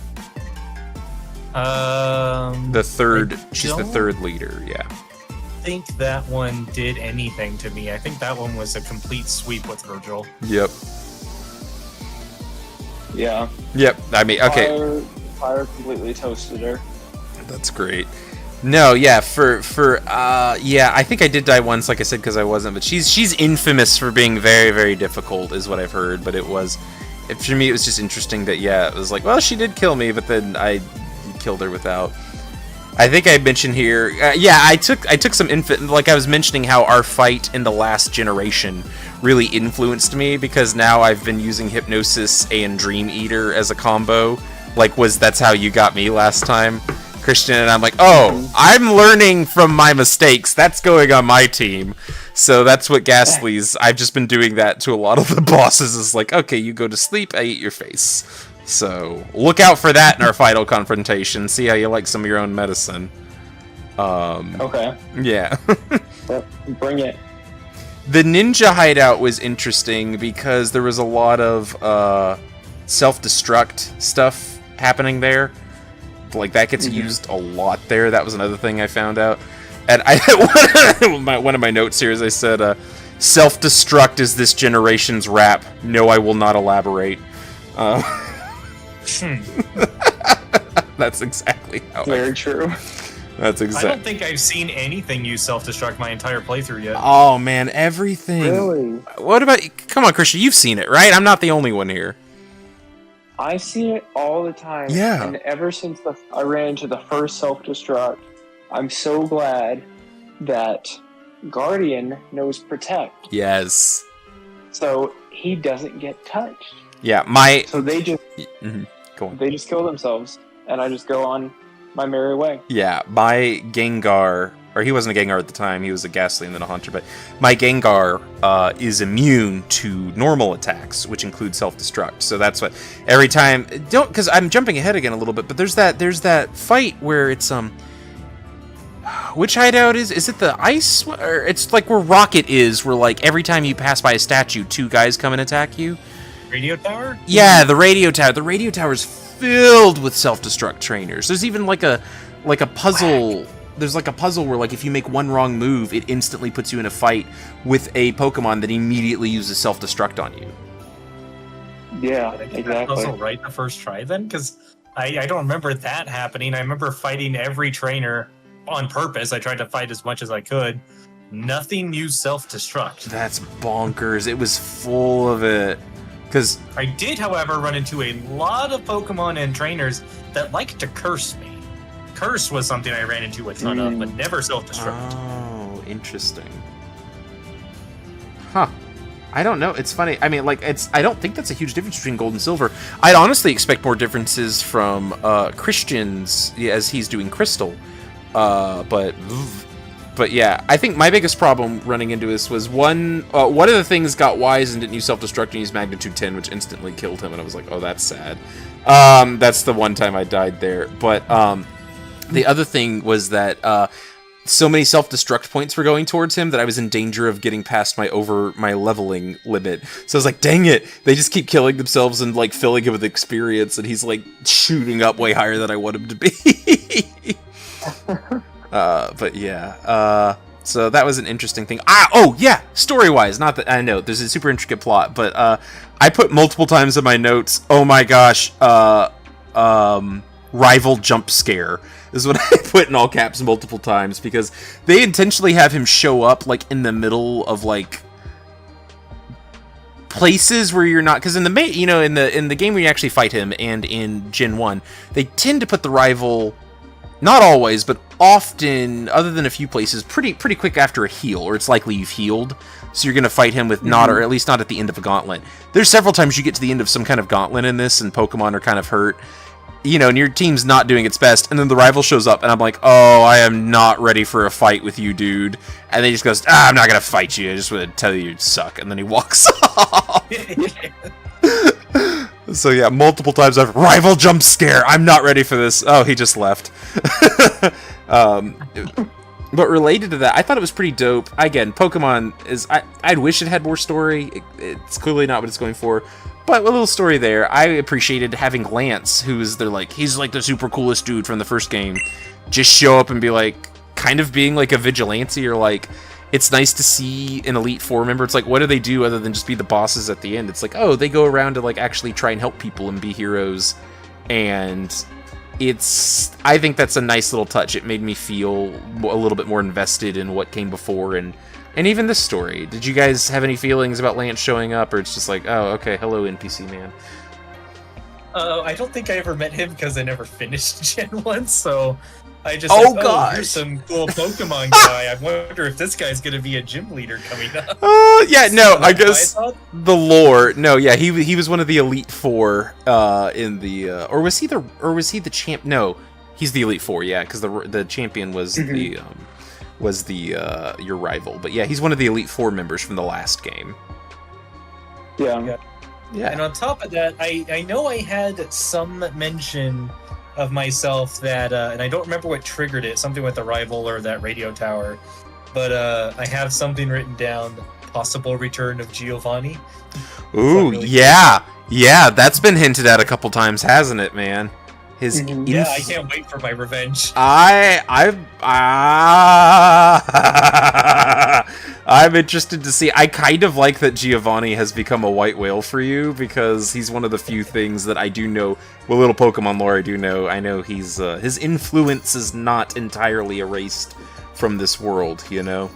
The third, she's the third leader, yeah. I think that one did anything to me. I think that one was a complete sweep with Virgil. Yep. Yeah. Yep. I mean, okay. Fire completely toasted her. That's great. No, yeah, yeah, I think I did die once, like I said, because I wasn't, but she's infamous for being very, very difficult, is what I've heard, but for me, it was just interesting that, yeah, it was like, well, she did kill me, but then I killed her without. I think I mentioned here, yeah, I took some like I was mentioning how our fight in the last generation really influenced me, because now I've been using Hypnosis and Dream Eater as a combo, that's how you got me last time, Christian, and I'm like, oh, I'm learning from my mistakes, that's going on my team. So that's what Ghastly's, I've just been doing that to a lot of the bosses, is like, okay, you go to sleep, I eat your face. So look out for that in our final confrontation. See how you like some of your own medicine. Okay. Yeah. Bring it. The ninja hideout was interesting because there was a lot of self-destruct stuff happening there. Like that gets used a lot there. That was another thing I found out. And one of my notes here is I said, self-destruct is this generation's rap. No, I will not elaborate. That's exactly how. Very true. That's exactly. I don't think I've seen anything use self-destruct my entire playthrough yet. Oh man, everything. Really? What about? Come on, Christian, you've seen it, right? I'm not the only one here. I see it all the time. Yeah. And ever since I ran into the first self-destruct, I'm so glad that Guardian knows Protect. Yes. So he doesn't get touched. Yeah, So they just Go on. They just kill themselves, and I just go on my merry way. Yeah, my Gengar, or he wasn't a Gengar at the time, he was a Ghastly and then a Hunter, but my Gengar is immune to normal attacks, which include self-destruct. So that's what every time because I'm jumping ahead again a little bit, but there's that fight where it's which hideout is it the ice, or it's like where Rocket is, where like every time you pass by a statue, 2 guys come and attack you. Radio tower? Yeah, the radio tower. The radio tower is filled with self-destruct trainers. There's even like a puzzle. There's like a puzzle where like if you make one wrong move, it instantly puts you in a fight with a Pokemon that immediately uses self-destruct on you. Yeah, Did I get exactly. that puzzle right the first try then? Because I don't remember that happening. I remember fighting every trainer on purpose. I tried to fight as much as I could. Nothing used self-destruct. That's bonkers. It was full of it. Because I did, however, run into a lot of Pokemon and trainers that like to curse me. Curse was something I ran into a ton of, but never self-destruct. Oh, interesting. Huh. I don't know. It's funny. I mean, like, I don't think that's a huge difference between gold and silver. I'd honestly expect more differences from Christian's as he's doing Crystal. But yeah, I think my biggest problem running into this was one of the things got wise and didn't use self-destruct and used magnitude 10, which instantly killed him, and I was like, oh, that's sad. That's the one time I died there. But the other thing was that so many self-destruct points were going towards him that I was in danger of getting past my leveling limit. So I was like, dang it, they just keep killing themselves and like filling him with experience, and he's like shooting up way higher than I want him to be. But yeah, so that was an interesting thing. Oh yeah, story-wise, not that I know there's a super intricate plot, but I put multiple times in my notes, oh my gosh, rival jump scare is what I put in all caps multiple times, because they intentionally have him show up like in the middle of like places where you're not, because in the in the game where you actually fight him and in Gen 1, they tend to put the rival, not always, but often, other than a few places, pretty quick after a heal, or it's likely you've healed, so you're going to fight him with not, or at least not at the end of a gauntlet. There's several times you get to the end of some kind of gauntlet in this, and Pokemon are kind of hurt, and your team's not doing its best, and then the rival shows up, and I'm like, oh, I am not ready for a fight with you, dude. And then he just goes, I'm not going to fight you, I just want to tell you suck, and then he walks off. So yeah, multiple times I've rival jump scare. I'm not ready for this. Oh, he just left. But related to that, I thought it was pretty dope. Again, Pokemon is... I'd wish it had more story. It's clearly not what it's going for. But a little story there. I appreciated having Lance, he's like the super coolest dude from the first game, just show up and be like, kind of being like a vigilante, or like, it's nice to see an Elite Four member. It's like, what do they do other than just be the bosses at the end? It's like, oh, they go around to like actually try and help people and be heroes. And I think that's a nice little touch. It made me feel a little bit more invested in what came before and even this story. Did you guys have any feelings about Lance showing up, or it's just like, oh, okay, hello, NPC man? I don't think I ever met him because I never finished Gen 1, so I just here's some cool Pokemon guy. I wonder if this guy's going to be a gym leader coming up. Yeah, no, I guess the lore. No, yeah, he was one of the Elite Four in the or was he the champ? No, he's the Elite Four, yeah, because the champion was your rival. But yeah, he's one of the Elite Four members from the last game. Yeah. And on top of that, I know I had some mention of myself that, and I don't remember what triggered it, something with the rival or that radio tower, but I have something written down, possible return of Giovanni. Ooh, really yeah, that's been hinted at a couple times, hasn't it, man? Yeah, I can't wait for my revenge. I'm interested to see. I kind of like that Giovanni has become a white whale for you, because he's one of the few things that I do know. Well, little Pokemon lore I do know. I know he's his influence is not entirely erased from this world, you know.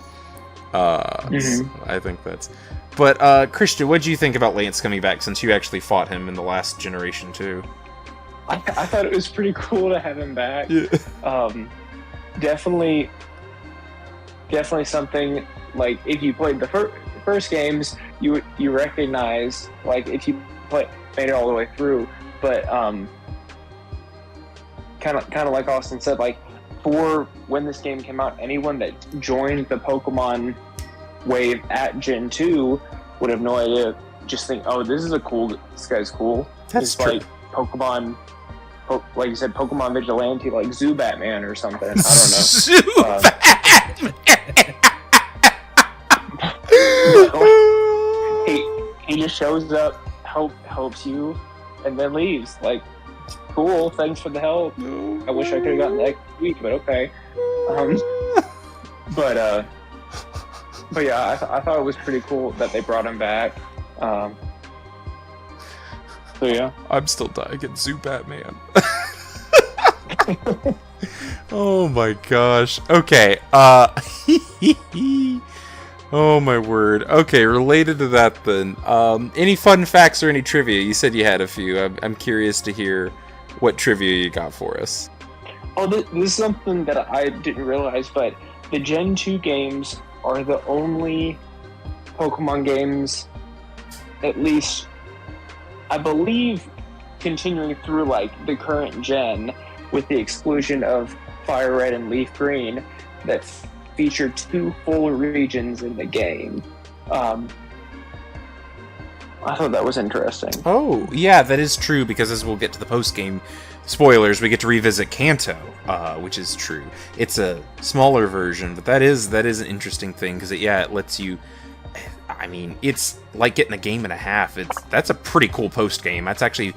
So I think that's. But Christian, what do you think about Lance coming back, since you actually fought him in the last generation too? I thought it was pretty cool to have him back. Yeah. Definitely something, like, if you played the first games, you recognize, like, if you made it all the way through. But kind of like Austin said, like, for when this game came out, anyone that joined the Pokemon wave at Gen 2 would have no idea. Just think, oh, this guy's cool. That's true. Like Pokemon. Like you said, Pokemon Vigilante, like Zubatman or something. I don't know. He just shows up, helps you, and then leaves. Like, cool, thanks for the help. I wish I could have gotten that week, but okay. But yeah, I thought it was pretty cool that they brought him back. So yeah, I'm still dying at Zubat, man. Oh my gosh. Okay. Oh my word. Okay, related to that then. Any fun facts or any trivia? You said you had a few. I'm curious to hear what trivia you got for us. Oh, this is something that I didn't realize, but the Gen 2 games are the only Pokemon games, at least I believe, continuing through like the current gen, with the exclusion of Fire Red and Leaf Green, that feature 2 full regions in the game. I thought that was interesting. Oh, yeah, that is true, because as we'll get to the post-game spoilers, we get to revisit Kanto, which is true. It's a smaller version, but that is an interesting thing, because it lets you... I mean, it's like getting a game and a half. That's a pretty cool post-game. That's actually...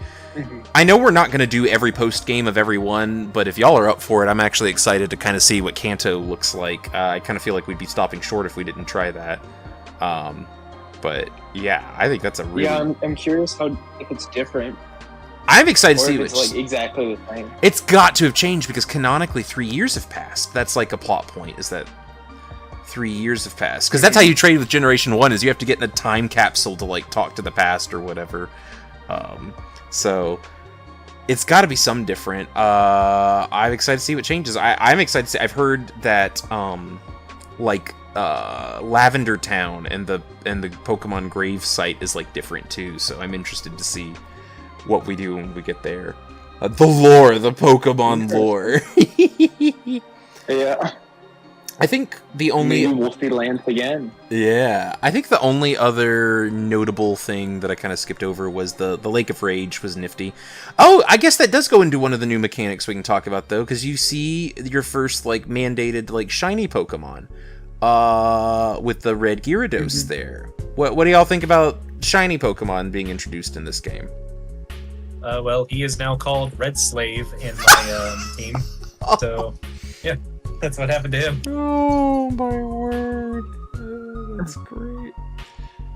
I know we're not going to do every post-game of every one, but if y'all are up for it, I'm actually excited to kind of see what Kanto looks like. I kind of feel like we'd be stopping short if we didn't try that. But yeah, I think that's a really... Yeah, I'm curious if it's different. I'm excited to see it's like exactly the same. It's got to have changed, because canonically 3 years have passed. That's like a plot point, is that 3 years have passed. Because that's how you trade with Generation 1, is you have to get in a time capsule to like talk to the past or whatever. So it's got to be some different. I'm excited to see what changes. I'm excited to see. I've heard that Lavender Town and the Pokemon Grave site is like different too. So I'm interested to see what we do when we get there. The Pokemon lore. Yeah. I think the only... Maybe Wolfie Lands again. Yeah, I think the only other notable thing that I kind of skipped over was the Lake of Rage was nifty. Oh, I guess that does go into one of the new mechanics we can talk about, though, because you see your first, like, mandated, like, shiny Pokemon with the red Gyarados there. What do y'all think about shiny Pokemon being introduced in this game? Well, he is now called Red Slave in my team. So, yeah, that's what happened to him. Oh, my word. That's great.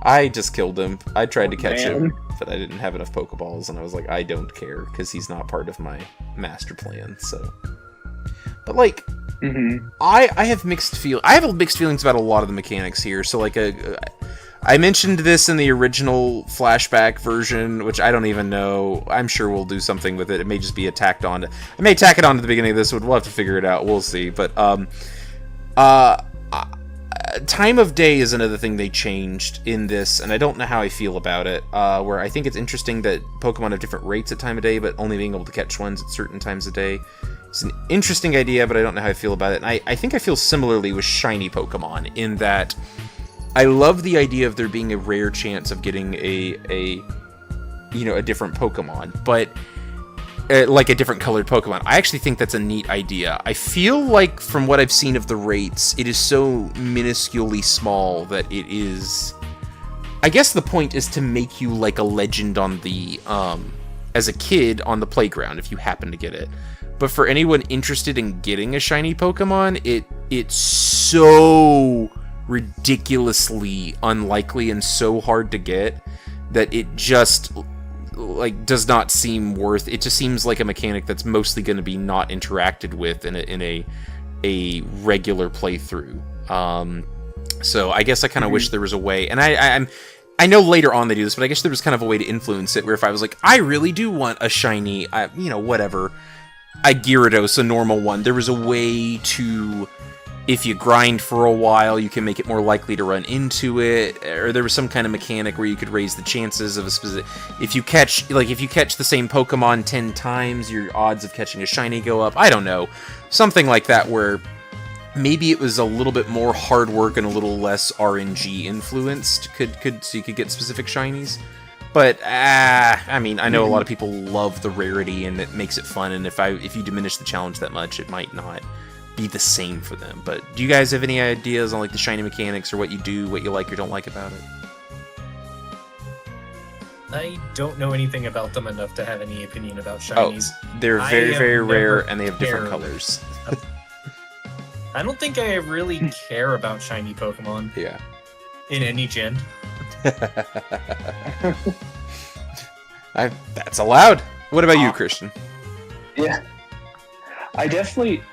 I just killed him. I tried to catch him, but I didn't have enough Pokeballs, and I was like, I don't care, because he's not part of my master plan, so... But, like, I have mixed feelings about a lot of the mechanics here, so, like, I mentioned this in the original flashback version, which I don't even know. I'm sure we'll do something with it. It may just be tacked on. I may tack it on to the beginning of this. We'll have to figure it out. We'll see. But time of day is another thing they changed in this, and I don't know how I feel about it. Where I think it's interesting that Pokemon have different rates at time of day, but only being able to catch ones at certain times of day. It's an interesting idea, but I don't know how I feel about it. And I think I feel similarly with shiny Pokemon in that I love the idea of there being a rare chance of getting a different Pokemon, but like a different colored Pokemon. I actually think that's a neat idea. I feel like from what I've seen of the rates, it is so minusculely small that it is... I guess the point is to make you like a legend on the, as a kid on the playground if you happen to get it. But for anyone interested in getting a shiny Pokemon, it's so ridiculously unlikely and so hard to get that it just like does not seem worth. It just seems like a mechanic that's mostly going to be not interacted with in a regular playthrough. So I guess I kind of wish there was a way, and I know later on they do this, but I guess there was kind of a way to influence it where if I was like, I really do want a shiny, whatever, a Gyarados, a normal one, there was a way to, if you grind for a while, you can make it more likely to run into it, or there was some kind of mechanic where you could raise the chances of a specific... If you catch the same Pokemon 10 times, your odds of catching a shiny go up. I don't know. Something like that where maybe it was a little bit more hard work and a little less RNG influenced, so you could get specific shinies. But, I mean, I know a lot of people love the rarity and it makes it fun, and if you diminish the challenge that much, it might not be the same for them. But do you guys have any ideas on like the shiny mechanics or what you do, what you like or don't like about it? I don't know anything about them enough to have any opinion about shinies. Oh, they're very, very rare and they have different colors. I don't think I really care about shiny Pokemon. Yeah. In any gen. That's allowed. What about you, Christian? Yeah. I definitely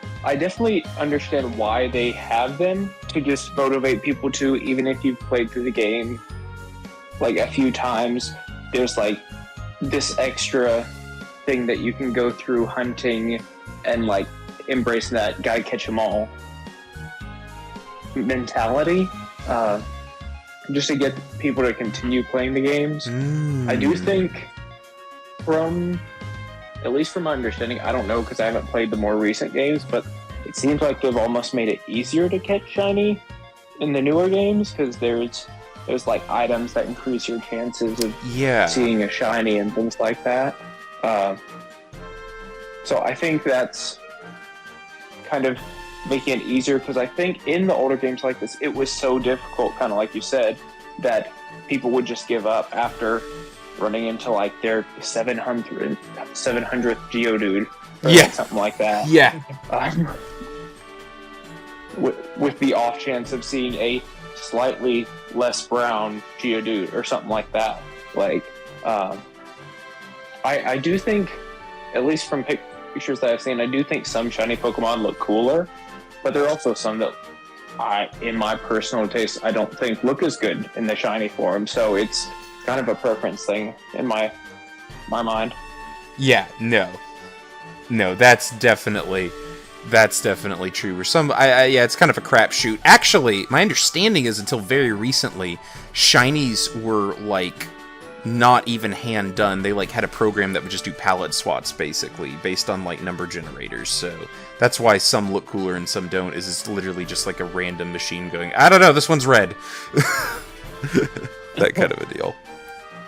understand why they have them, to just motivate people to, even if you've played through the game like a few times, there's like this extra thing that you can go through hunting and like embracing that gotta catch them all mentality, just to get people to continue playing the games. I do think at least from my understanding, I don't know because I haven't played the more recent games, but it seems like they've almost made it easier to catch shiny in the newer games because there's like items that increase your chances of seeing a shiny and things like that. So I think that's kind of making it easier, because I think in the older games like this, it was so difficult, kind of like you said, that people would just give up after running into like their 700th Geodude or something like that. Yeah. With the off chance of seeing a slightly less brown Geodude or something like that. Like, I do think, at least from pictures that I've seen, I do think some shiny Pokemon look cooler, but there are also some that in my personal taste, I don't think look as good in the shiny form. So it's kind of a preference thing in my mind. Yeah, no, that's definitely true. Or it's kind of a crapshoot. Actually, my understanding is until very recently, shinies were like not even hand done. They like had a program that would just do palette swaps basically based on like number generators. So that's why some look cooler and some don't. Is it's literally just like a random machine going, I don't know, this one's red. That kind of a deal.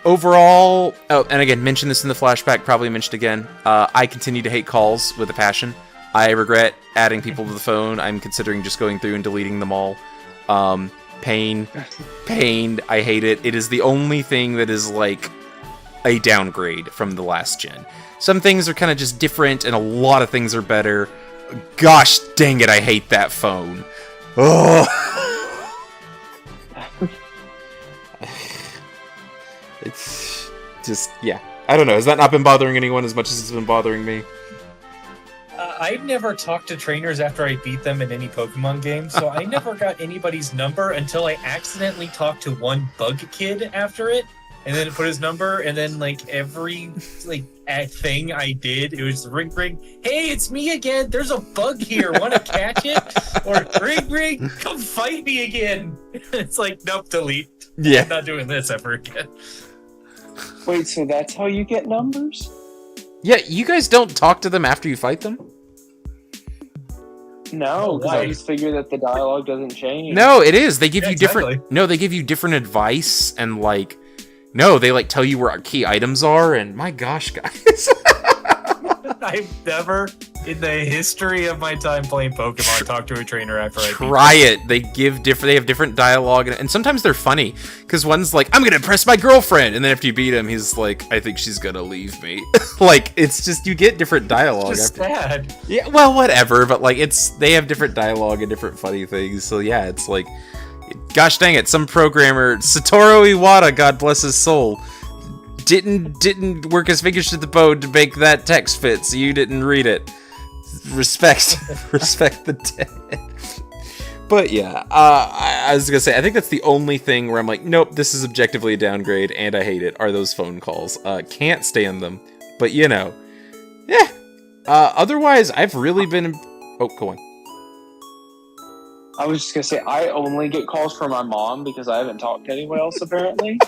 Overall, oh, and again, mentioned this in the flashback, probably mentioned again, I continue to hate calls with a passion. I regret adding people to the phone. I'm considering just going through and deleting them all. Pain, I hate it. It is the only thing that is like a downgrade from the last gen. Some things are kind of just different, and a lot of things are better. Gosh dang it, I hate that phone. Oh. It's just, yeah. I don't know. Has that not been bothering anyone as much as it's been bothering me? I've never talked to trainers after I beat them in any Pokemon game, so I never got anybody's number until I accidentally talked to one bug kid after it, and then put his number, and then like every like thing I did, it was ring ring. Hey, it's me again. There's a bug here. Want to catch it? Or ring ring. Come fight me again. It's like nope, delete. Yeah, I'm not doing this ever again. Wait, so that's how you get numbers? Yeah, you guys don't talk to them after you fight them? No, because I just figure that the dialogue doesn't change. No, it is. They give you exactly. different. No, they give you different advice and like. No, they like tell you where key items are, and my gosh, guys. I've never, in the history of my time playing Pokemon, talked to a trainer after I try it. They give different. They have different dialogue, and sometimes they're funny. Because one's like, "I'm gonna impress my girlfriend," and then after you beat him, he's like, "I think she's gonna leave me." Like it's just you get different dialogue. It's just sad. Yeah, well, whatever. But like they have different dialogue and different funny things. So yeah, it's like, gosh dang it, some programmer, Satoru Iwata, God bless his soul, didn't work his fingers to the bone to make that text fit, so you didn't read it. Respect the dead. But yeah, I was gonna say, I think that's the only thing where I'm like, nope, this is objectively a downgrade, and I hate it, are those phone calls. Can't stand them. But you know, yeah. Otherwise, I've really been... Oh, go on. I was just gonna say, I only get calls from my mom because I haven't talked to anyone else apparently.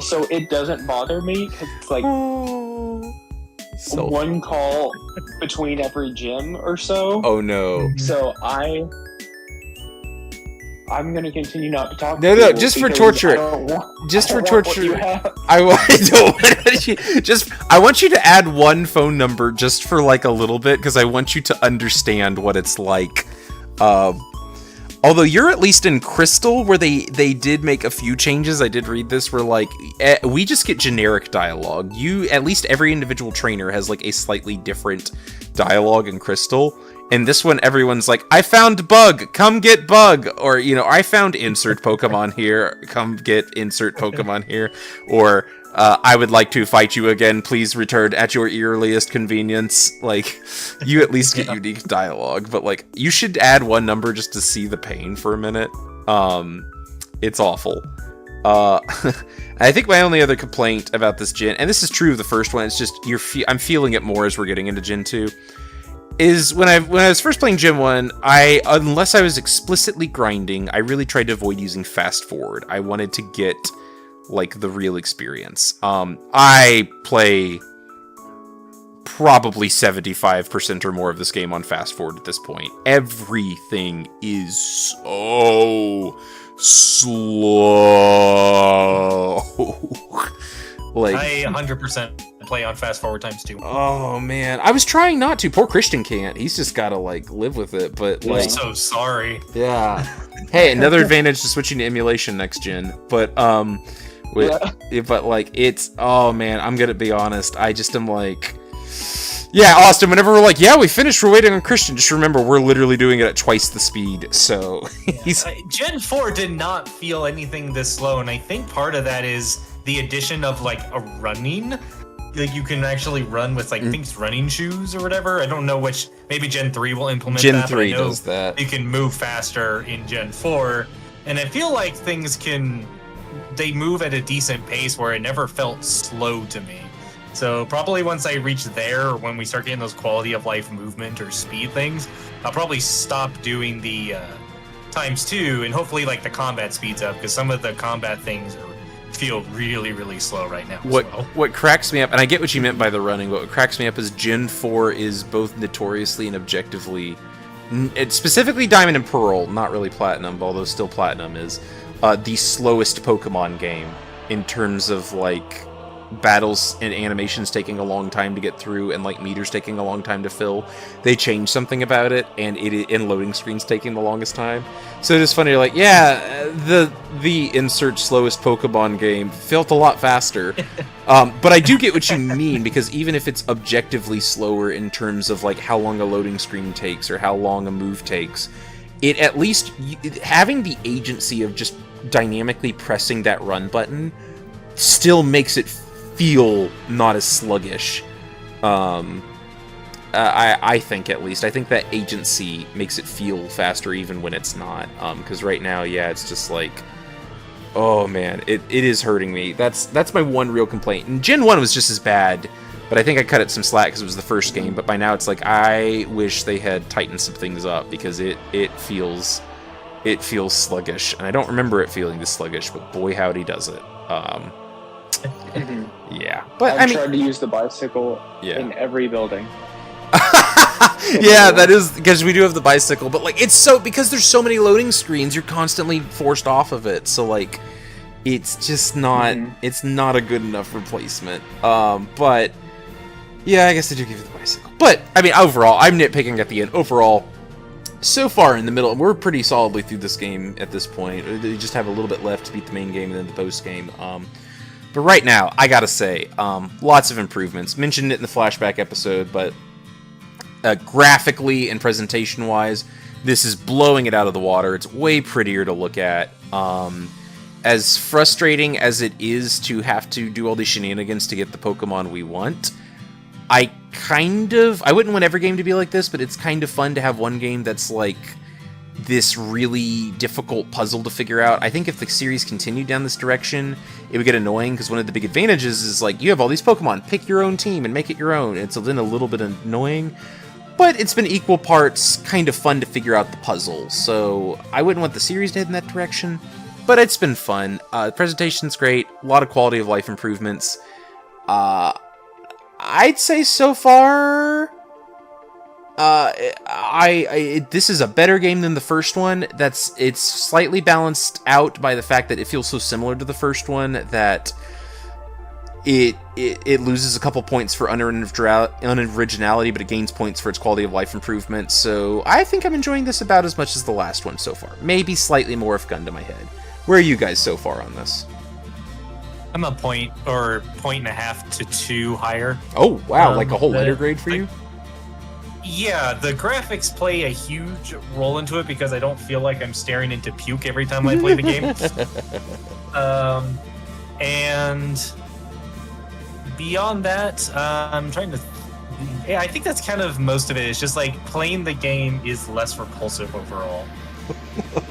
So it doesn't bother me. It's like one call between every gym or so. Oh no! So I'm gonna continue not to talk. No, to people just for torture. Just for torture. I want you to add one phone number just for like a little bit because I want you to understand what it's like. Although you're at least in Crystal, where they did make a few changes. I did read this, where like we just get generic dialogue. At least every individual trainer has like a slightly different dialogue in Crystal. And this one, everyone's like, "I found bug, come get bug," or you know, "I found insert Pokemon here, come get insert Pokemon here," or "I would like to fight you again, please return at your earliest convenience." Like, you at least get unique dialogue, but like, you should add one number just to see the pain for a minute. It's awful. I think my only other complaint about this gen, and this is true of the first one, it's just I'm feeling it more as we're getting into Gen 2, is when I was first playing Gen 1, unless I was explicitly grinding, I really tried to avoid using fast forward. I wanted to get like the real experience. I play probably 75% or more of this game on fast forward at this point. Everything is so slow. Like, I 100% play on fast forward times 2. Oh man, I was trying not to. Poor Christian can't. He's just gotta like live with it. But like, I'm so sorry. Yeah. Hey, another advantage to switching to emulation next gen. But but like it's, oh man, I'm gonna be honest. I just am like, yeah, Austin. Whenever we're like, yeah, we finished, we're waiting on Christian. Just remember, we're literally doing it at twice the speed. So Gen 4 did not feel anything this slow, and I think part of that is the addition of like a running. Like you can actually run with like I think it's running shoes or whatever. I don't know which. Maybe Gen 3 will implement that. Gen 3 does that. You can move faster in Gen 4, and I feel like they move at a decent pace where it never felt slow to me. So probably once I reach there, or when we start getting those quality of life movement or speed things, I'll probably stop doing the times 2, and hopefully like the combat speeds up, because some of the combat things are feel really, really slow right now. What cracks me up, and I get what you meant by the running, but what cracks me up is Gen 4 is both notoriously and objectively, it's specifically Diamond and Pearl, not really Platinum, although still Platinum is, the slowest Pokemon game in terms of, like, battles and animations taking a long time to get through and, like, meters taking a long time to fill. They changed something about it, and loading screens taking the longest time. So it's just funny, like, yeah, the insert slowest Pokemon game felt a lot faster. But I do get what you mean, because even if it's objectively slower in terms of, like, how long a loading screen takes or how long a move takes, it at least, having the agency of just dynamically pressing that run button still makes it feel not as sluggish. I think, at least. I think that agency makes it feel faster even when it's not. Because right now, yeah, it's just like, oh man, it is hurting me. That's my one real complaint. And Gen 1 was just as bad, but I think I cut it some slack because it was the first game. But by now, it's like, I wish they had tightened some things up, because it feels sluggish. And I don't remember it feeling this sluggish, but boy howdy does it. Yeah, but I've tried to use the bicycle in every building. Yeah, that is because we do have the bicycle, but like, it's so, because there's so many loading screens, you're constantly forced off of it. So like, it's just not it's not a good enough replacement. But yeah, I guess I do give it the bicycle. But I mean, overall, I'm nitpicking at the end. Overall, so far in the middle, we're pretty solidly through this game at this point. We just have a little bit left to beat the main game and then the post game. But right now, I gotta say, lots of improvements. Mentioned it in the flashback episode, but graphically and presentation-wise, this is blowing it out of the water. It's way prettier to look at. As frustrating as it is to have to do all these shenanigans to get the Pokemon we want, I wouldn't want every game to be like this, but it's kind of fun to have one game that's like this really difficult puzzle to figure out. I think if the series continued down this direction, it would get annoying, because one of the big advantages is, like, you have all these Pokemon, pick your own team and make it your own. It's then a little bit annoying, but it's been equal parts kind of fun to figure out the puzzle. So I wouldn't want the series to head in that direction, but it's been fun. The presentation's great, a lot of quality of life improvements. I'd say so far, this is a better game than the first one. It's slightly balanced out by the fact that it feels so similar to the first one that it loses a couple points for unoriginality, but it gains points for its quality of life improvement. So I think I'm enjoying this about as much as the last one so far. Maybe slightly more if gun to my head. Where are you guys so far on this? I'm a point or 1.5 to 2 higher. Oh wow, like a whole letter grade for you? Yeah, the graphics play a huge role into it, because I don't feel like I'm staring into puke every time I play the game. And beyond that, I'm trying to... Yeah, I think that's kind of most of it. It's just like playing the game is less repulsive overall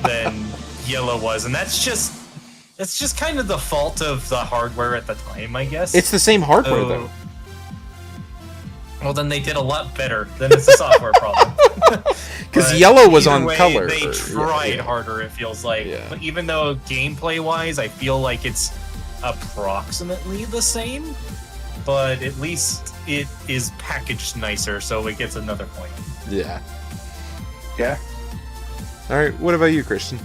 than Yellow was. And that's just kind of the fault of the hardware at the time, I guess. It's the same hardware, though. Well, then they did a lot better. Then it's a software problem. Because Yellow was on color. They tried harder, it feels like. Yeah. But even though gameplay-wise, I feel like it's approximately the same, but at least it is packaged nicer, so it gets another point. Yeah. Yeah. All right. What about you, Christian?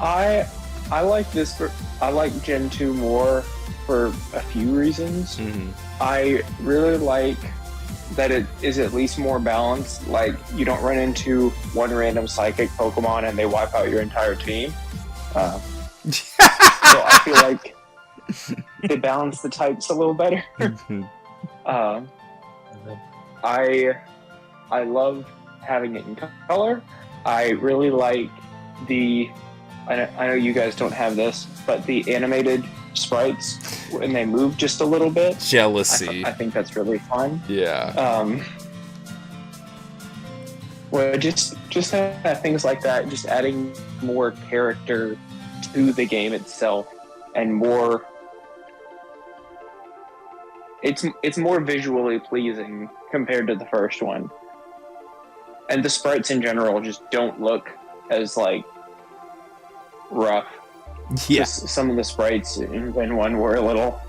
I like this. I like Gen 2 more for a few reasons. I really like that it is at least more balanced. Like, you don't run into one random psychic Pokemon and they wipe out your entire team. So I feel like they balance the types a little better. I love having it in color. I really like I know you guys don't have this, but the animated sprites when they move just a little bit. Jealousy. I think that's really fun. Yeah. Well, just things like that, just adding more character to the game itself, and more. It's more visually pleasing compared to the first one, and the sprites in general just don't look as like rough Yeah. Just some of the sprites in one were a little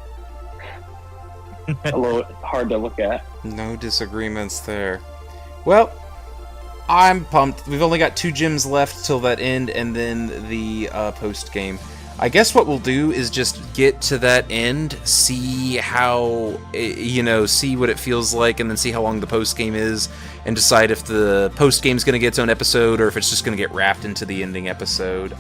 hard to look at. No disagreements there. Well, I'm pumped. We've only got 2 gyms left till that end, and then the post game. I guess what we'll do is just get to that end, see how, see what it feels like, and then see how long the post game is, and decide if the post game is going to get its own episode or if it's just going to get wrapped into the ending episode.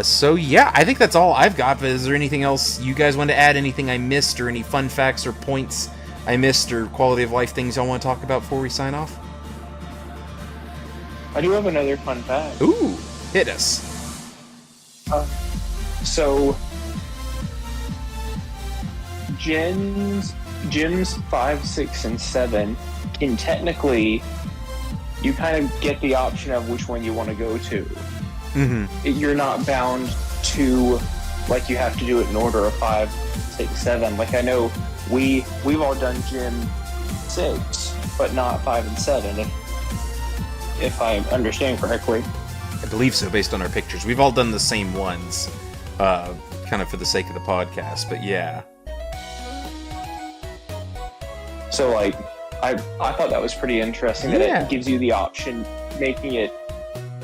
So yeah, I think that's all I've got. But is there anything else you guys want to add? Anything I missed, or any fun facts or points I missed, or quality of life things y'all want to talk about before we sign off? I do have another fun fact. Ooh, hit us. So, gyms 5, 6, and 7 can technically, you kind of get the option of which one you want to go to. Mm-hmm. You're not bound to, like, you have to do it in order of 5, 6, 7. Like, I know we've all done gym 6, but not 5 and 7, if I understand correctly. I believe so, based on our pictures. We've all done the same ones, kind of for the sake of the podcast, but yeah. So, like, I thought that was pretty interesting that it gives you the option, making it,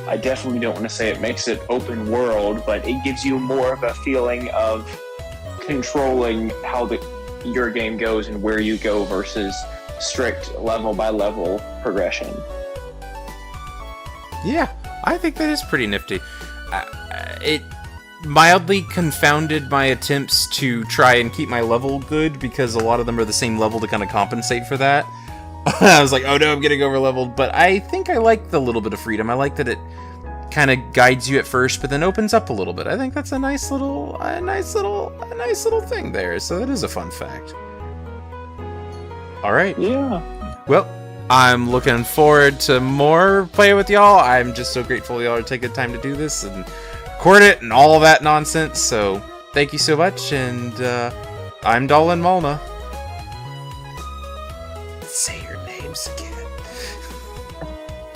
I definitely don't want to say it makes it open world, but it gives you more of a feeling of controlling how your game goes and where you go versus strict level by level progression. Yeah, I think that is pretty nifty. It mildly confounded my attempts to try and keep my level good, because a lot of them are the same level to kind of compensate for that. I was like, oh no, I'm getting over leveled, but I think I like the little bit of freedom. I like that it kind of guides you at first, but then opens up a little bit. I think that's a nice little thing there. So that is a fun fact. All right. Yeah. Well, I'm looking forward to more playing with y'all. I'm just so grateful y'all are taking the time to do this and record it and all that nonsense. So thank you so much. And I'm Dolan Malna. Say your names again.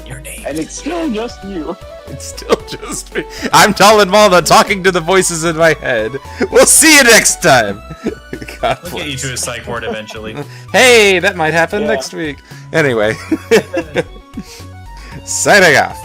Your name. And it's still just you. It's still just me. I'm Dolan Malna talking to the voices in my head. We'll see you next time. God We'll get you to a psych ward eventually. Hey, that might happen next week. Anyway. Signing off.